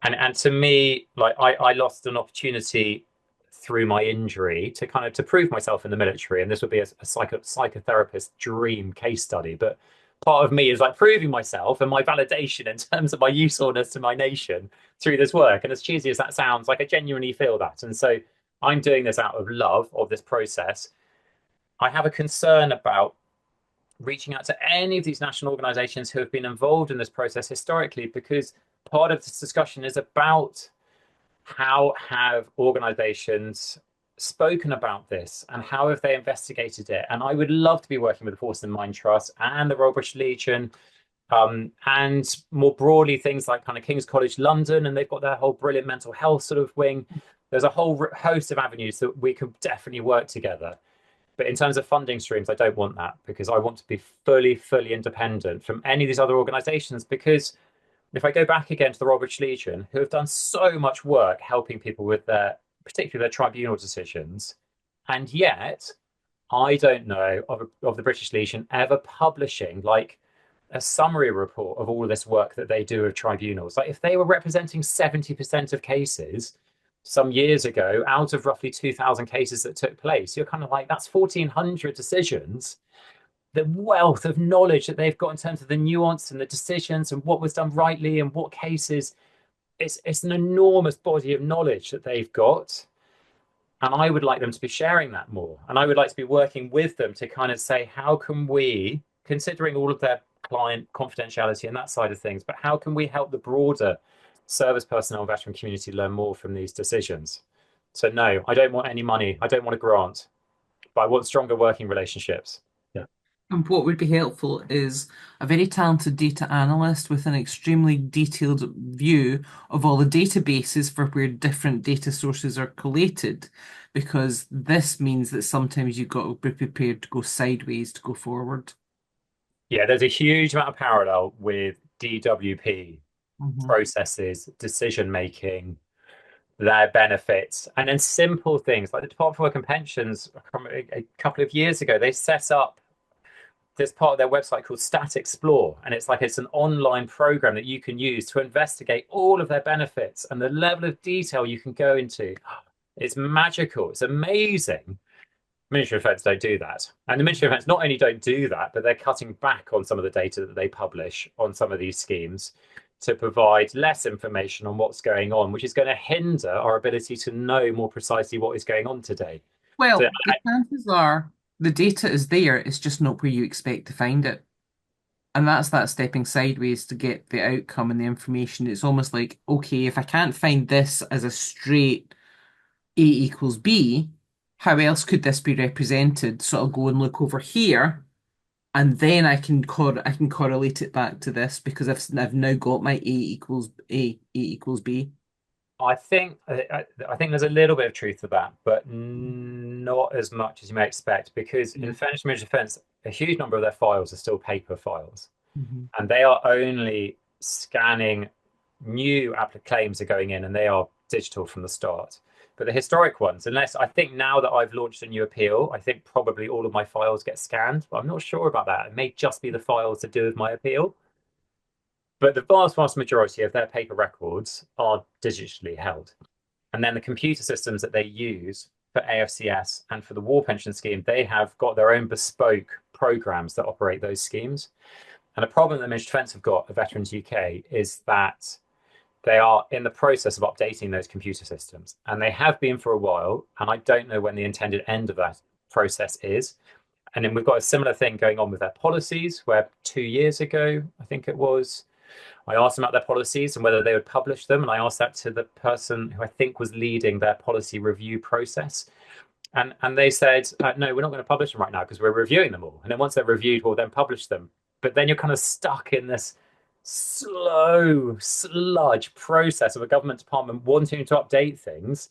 And to me, like I lost an opportunity through my injury to kind of to prove myself in the military, and this would be a psychotherapist dream case study, but part of me is like proving myself and my validation in terms of my usefulness to my nation through this work. And as cheesy as that sounds, like I genuinely feel that. And so I'm doing this out of love of this process. I have a concern about reaching out to any of these national organizations who have been involved in this process historically, because part of this discussion is about how have organizations spoken about this and how have they investigated it. And I would love to be working with the Force and Mind Trust and the Royal British Legion, and more broadly things like kind of King's College London, and they've got their whole brilliant mental health sort of wing. There's a whole host of avenues that we could definitely work together. But in terms of funding streams, I don't want that, because I want to be fully independent from any of these other organizations. Because if I go back again to the Royal British Legion, who have done so much work helping people with particularly their tribunal decisions, and yet I don't know of the British Legion ever publishing like a summary report of all of this work that they do with tribunals. Like if they were representing 70% of cases some years ago out of roughly 2,000 cases that took place, you're kind of like, that's 1,400 decisions. The wealth of knowledge that they've got in terms of the nuance and the decisions and what was done rightly and what cases, it's an enormous body of knowledge that they've got. And I would like them to be sharing that more. And I would like to be working with them to kind of say, how can we, considering all of their client confidentiality and that side of things, but how can we help the broader service personnel and veteran community learn more from these decisions? So no, I don't want any money. I don't want a grant, but I want stronger working relationships. Yeah. And what would be helpful is a very talented data analyst with an extremely detailed view of all the databases for where different data sources are collated, because this means that sometimes you've got to be prepared to go sideways to go forward. Yeah, there's a huge amount of parallel with DWP Mhm. processes, decision making, their benefits, and then simple things like the Department for Work and Pensions. A couple of years ago, they set up this part of their website called Stat Explore, and it's an online program that you can use to investigate all of their benefits and the level of detail you can go into. It's magical. It's amazing. Ministry of Defence don't do that. And the Ministry of Defence not only don't do that, but they're cutting back on some of the data that they publish on some of these schemes to provide less information on what's going on, which is going to hinder our ability to know more precisely what is going on today. So Well, the chances are the data is there, it's just not where you expect to find it. And that's that stepping sideways to get the outcome and the information. It's almost like, okay, if I can't find this as a straight A equals B, how else could this be represented? So I'll go and look over here, and then I can correlate it back to this because I've now got my A equals B. I think there's a little bit of truth to that, but not as much as you may expect, because in Yeah. French Ministry of Defence, a huge number of their files are still paper files, Mhm. and they are only scanning new claims are going in, and they are digital from the start. But the historic ones, unless I think now that I've launched a new appeal, I think probably all of my files get scanned, but I'm not sure about that. It may just be the files to do with my appeal. But the vast majority of their paper records are digitally held. And then the computer systems that they use for AFCS and for the War Pension Scheme, they have got their own bespoke programs that operate those schemes. And the problem that Ministry of Defence have got at Veterans UK is that they are in the process of updating those computer systems. And they have been for a while. And I don't know when the intended end of that process is. And then we've got a similar thing going on with their policies, where 2 years ago, I think it was, I asked them about their policies and whether they would publish them. And I asked that to the person who I think was leading their policy review process. And they said, no, we're not going to publish them right now because we're reviewing them all. And then once they're reviewed, we'll then publish them. But then you're kind of stuck in this slow sludge process of a government department wanting to update things.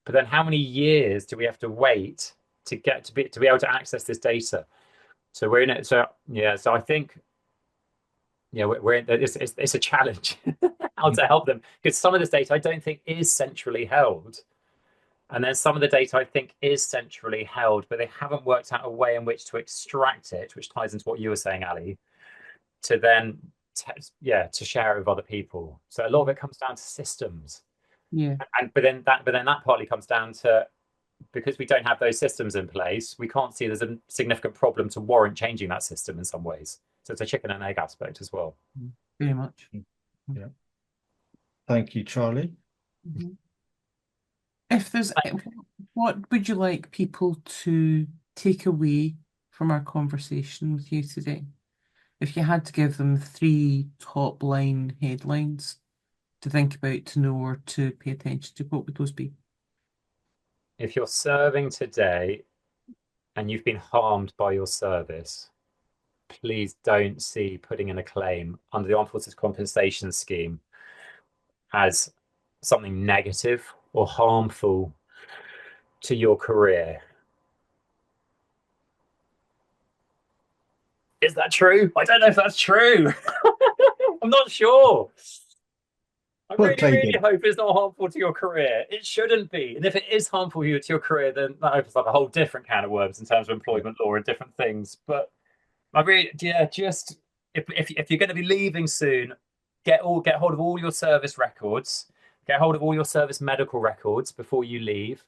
But then how many years do we have to wait to be able to access this data? So we're in it. So yeah, so I think yeah, we're in, it's a challenge how to help them, because some of this data I don't think is centrally held, and then some of the data I think is centrally held, but they haven't worked out a way in which to extract it, which ties into what you were saying, Ali, to then to share it with other people. So a lot of it comes down to systems, Yeah. and but then that partly comes down to, because we don't have those systems in place, we can't see there's a significant problem to warrant changing that system in some ways. So it's a chicken and egg aspect as well. Very much. Yeah. Thank you, Charlie. Mhm. If there's, what would you like people to take away from our conversation with you today? If you had to give them three top line headlines to think about, to know, or to pay attention to, what would those be? If you're serving today and you've been harmed by your service, please don't see putting in a claim under the Armed Forces Compensation Scheme as something negative or harmful to your career. Is that true? I don't know if that's true. I'm not sure. I Put a really, claim really in. hope it's not harmful to your career. It shouldn't be. And if it is harmful to your career, then that opens up a whole different can of worms in terms of employment law and different things. But I really, yeah, just if you're going to be leaving soon, get hold of all your service records, get hold of all your service medical records before you leave.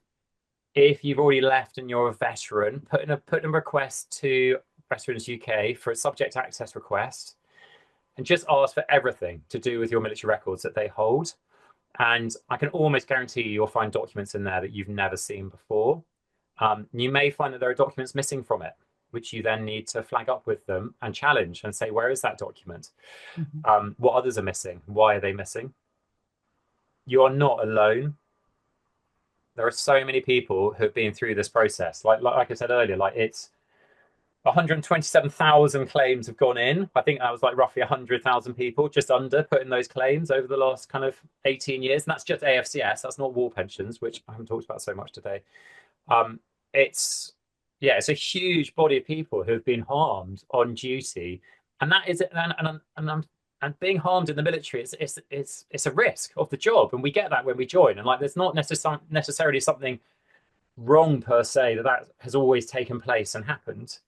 If you've already left and you're a veteran, put in a request to Veterans UK for a subject access request, and just ask for everything to do with your military records that they hold. And I can almost guarantee you'll find documents in there that you've never seen before. You may find that there are documents missing from it, which you then need to flag up with them and challenge and say, where is that document? Mhm. What others are missing? Why are they missing? You are not alone. There are so many people who have been through this process. Like I said earlier, like 127,000 claims have gone in. I think that was like roughly 100,000 people, just under, put in those claims over the last kind of 18 years. And that's just AFCS. That's not war pensions, which I haven't talked about so much today. It's yeah, it's a huge body of people who have been harmed on duty, and that is and being harmed in the military it's a risk of the job, and we get that when we join. And like, there's not necessarily something wrong per se that has always taken place and happened,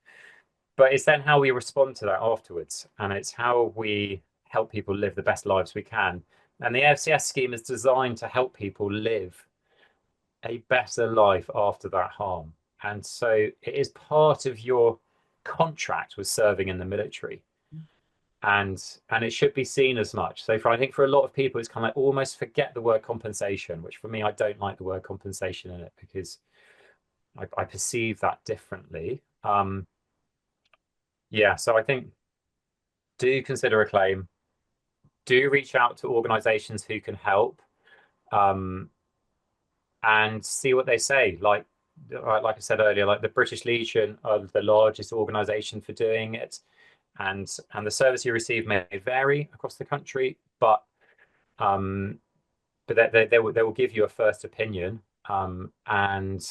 but it's then how we respond to that afterwards, and it's how we help people live the best lives we can. And the AFCS scheme is designed to help people live a better life after that harm. And so it is part of your contract with serving in the military. And it should be seen as much. So I think for a lot of people, it's kind of like almost forget the word compensation, which for me, I don't like the word compensation in it, because I perceive that differently. Yeah, so I think do consider a claim, do reach out to organizations who can help, and see what they say. Like I said earlier, like the British Legion are the largest organization for doing it, and the service you receive may vary across the country, but they will give you a first opinion. And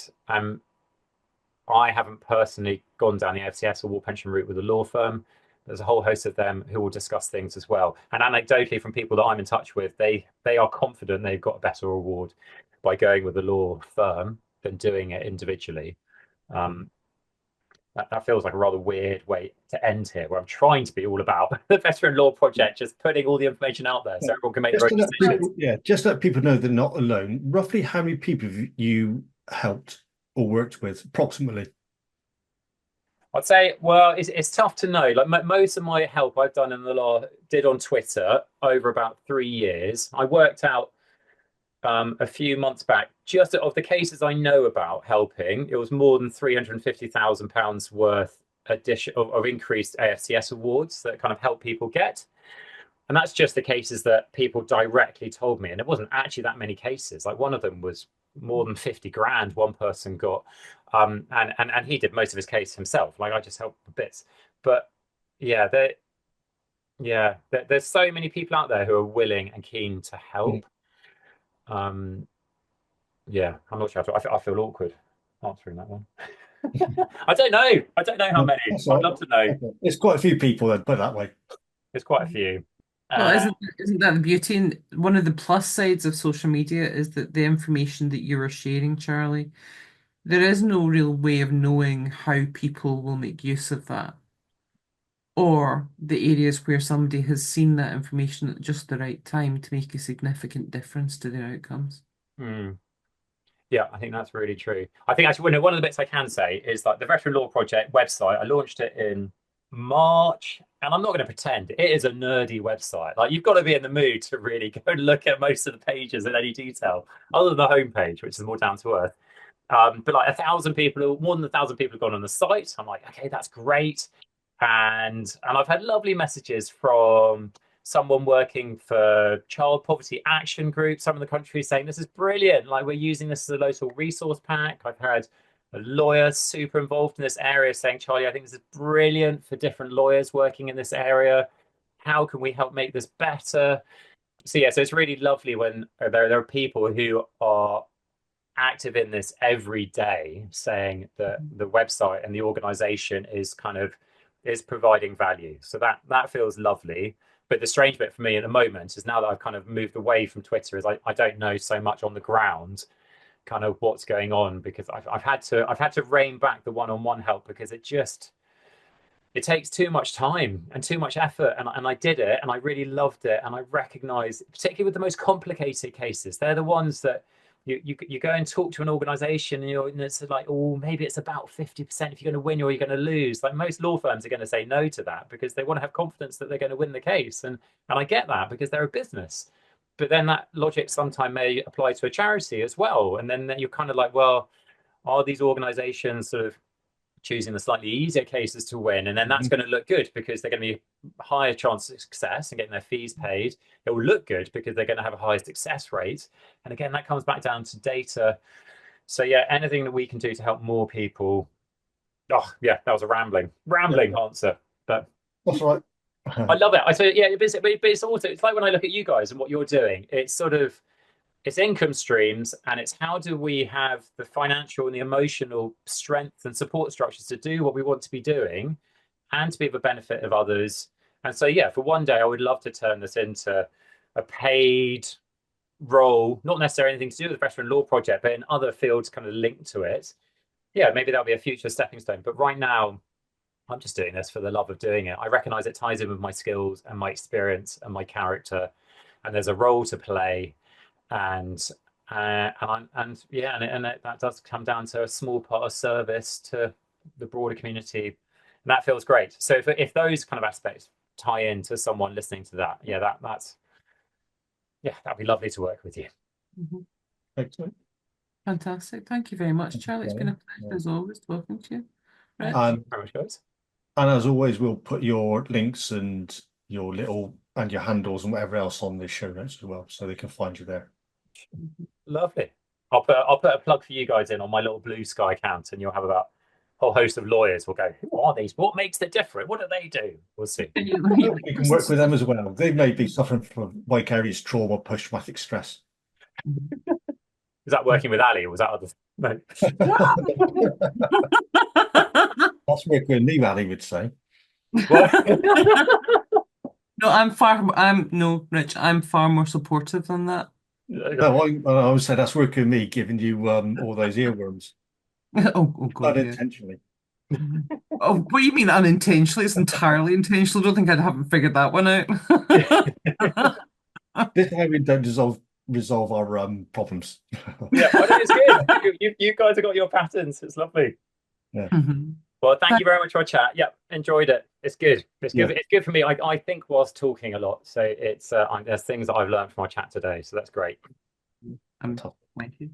I haven't personally gone down the FCS or war pension route with a law firm. There's a whole host of them who will discuss things as well. And anecdotally, from people that I'm in touch with, they are confident they've got a better reward by going with a law firm than doing it individually. That feels like a rather weird way to end here, where I'm trying to be all about the Veteran Law Project, just putting all the information out there so everyone can make their own decisions. Just let people know they're not alone. Roughly how many people have you helped or worked with, approximately? I'd say, well, it's tough to know. Like most of my help I've done did on Twitter over about 3 years. I worked out a few months back, just of the cases I know about helping, it was more than £350,000 worth of increased AFCS awards that kind of help people get. And that's just the cases that people directly told me. And it wasn't actually that many cases. Like one of them was more than 50 grand one person got. And he did most of his case himself. Like I just helped with bits. But yeah, there's so many people out there who are willing and keen to help. Yeah, I'm not sure. I feel awkward answering that one. I don't know how many. I'd love to know. Okay. It's quite a few people, then, put it that way. It's quite a few. Well, isn't that the beauty? And one of the plus sides of social media is that the information that you are sharing, Charlie, there is no real way of knowing how people will make use of that, or the areas where somebody has seen that information at just the right time to make a significant difference to their outcomes. Yeah, I think that's really true. I think actually one of the bits I can say is like the Veteran Law Project website, I launched it in March, and I'm not going to pretend it is a nerdy website. Like you've got to be in the mood to really go and look at most of the pages in any detail, other than the homepage, which is more down to earth. But like 1,000 people, more than 1,000 people have gone on the site. I'm like, okay, that's great. And I've had lovely messages from someone working for child poverty action group, some of the country, saying this is brilliant. Like we're using this as a local resource pack. I've had a lawyer super involved in this area saying, Charlie, I think this is brilliant for different lawyers working in this area. How can we help make this better? So yeah, so it's really lovely when there are people who are active in this every day saying that the website and the organization is providing value. So that feels lovely. But the strange bit for me at the moment is now that I've kind of moved away from Twitter is I don't know so much on the ground kind of what's going on, because I've had to rein back the one-on-one help, because it takes too much time and too much effort, and I did it and I really loved it, and I recognize, particularly with the most complicated cases, they're the ones that you go and talk to an organization and it's like, oh, maybe it's about 50% if you're going to win or you're going to lose. Like most law firms are going to say no to that because they want to have confidence that they're going to win the case. And I get that because they're a business. But then that logic sometimes may apply to a charity as well. And then you're kind of like, well, are these organizations sort of choosing the slightly easier cases to win? And then that's going to look good because they're going to be a higher chance of success and getting their fees paid. It will look good because they're going to have a higher success rate. And again, that comes back down to data. So yeah, anything that we can do to help more people Oh, yeah, that was a rambling answer, but That's right. I love it. I say, yeah, but it's also, it's like when I look at you guys and what you're doing, it's sort of, it's income streams, and it's how do we have the financial and the emotional strength and support structures to do what we want to be doing and to be of a benefit of others. And so, yeah, for one day, I would love to turn this into a paid role, not necessarily anything to do with the veteran law project, but in other fields kind of linked to it. Yeah, maybe that'll be a future stepping stone. But right now, I'm just doing this for the love of doing it. I recognize it ties in with my skills and my experience and my character, and there's a role to play, and that does come down to a small part of service to the broader community, and that feels great. So if those kind of aspects tie into someone listening to that, yeah, that's that'd be lovely to work with you. Excellent. Fantastic. Thank you very much, Charlie. It's been a pleasure as always talking to you. Rich? Thank you very much, guys. And as always, we'll put your links and your handles and whatever else on the show notes as well, so they can find you there. Lovely. I'll put a plug for you guys in on my little Blue Sky account, and you'll have about a whole host of lawyers will go, who are these? What makes it different? What do they do? We'll see. You can work with them as well. They may be suffering from vicarious trauma, post-traumatic stress. Is that working with Ali, or was that other? No. That's working with me, Ali would say. No, Rich, I'm far more supportive than that. No, I would say that's working with me, giving you all those earworms. Oh God, unintentionally. Yeah. Oh, what do you mean unintentionally? It's entirely intentional. I don't think I haven't figured that one out. This is how we don't resolve our problems. Yeah, I think it's good. You guys have got your patterns. It's lovely. Yeah. Well, thank you very much for our chat. Yeah, enjoyed it. It's good. It's good. Yeah. It's good for me. I think whilst talking a lot, so it's there's things that I've learned from our chat today. So that's great. Thank you.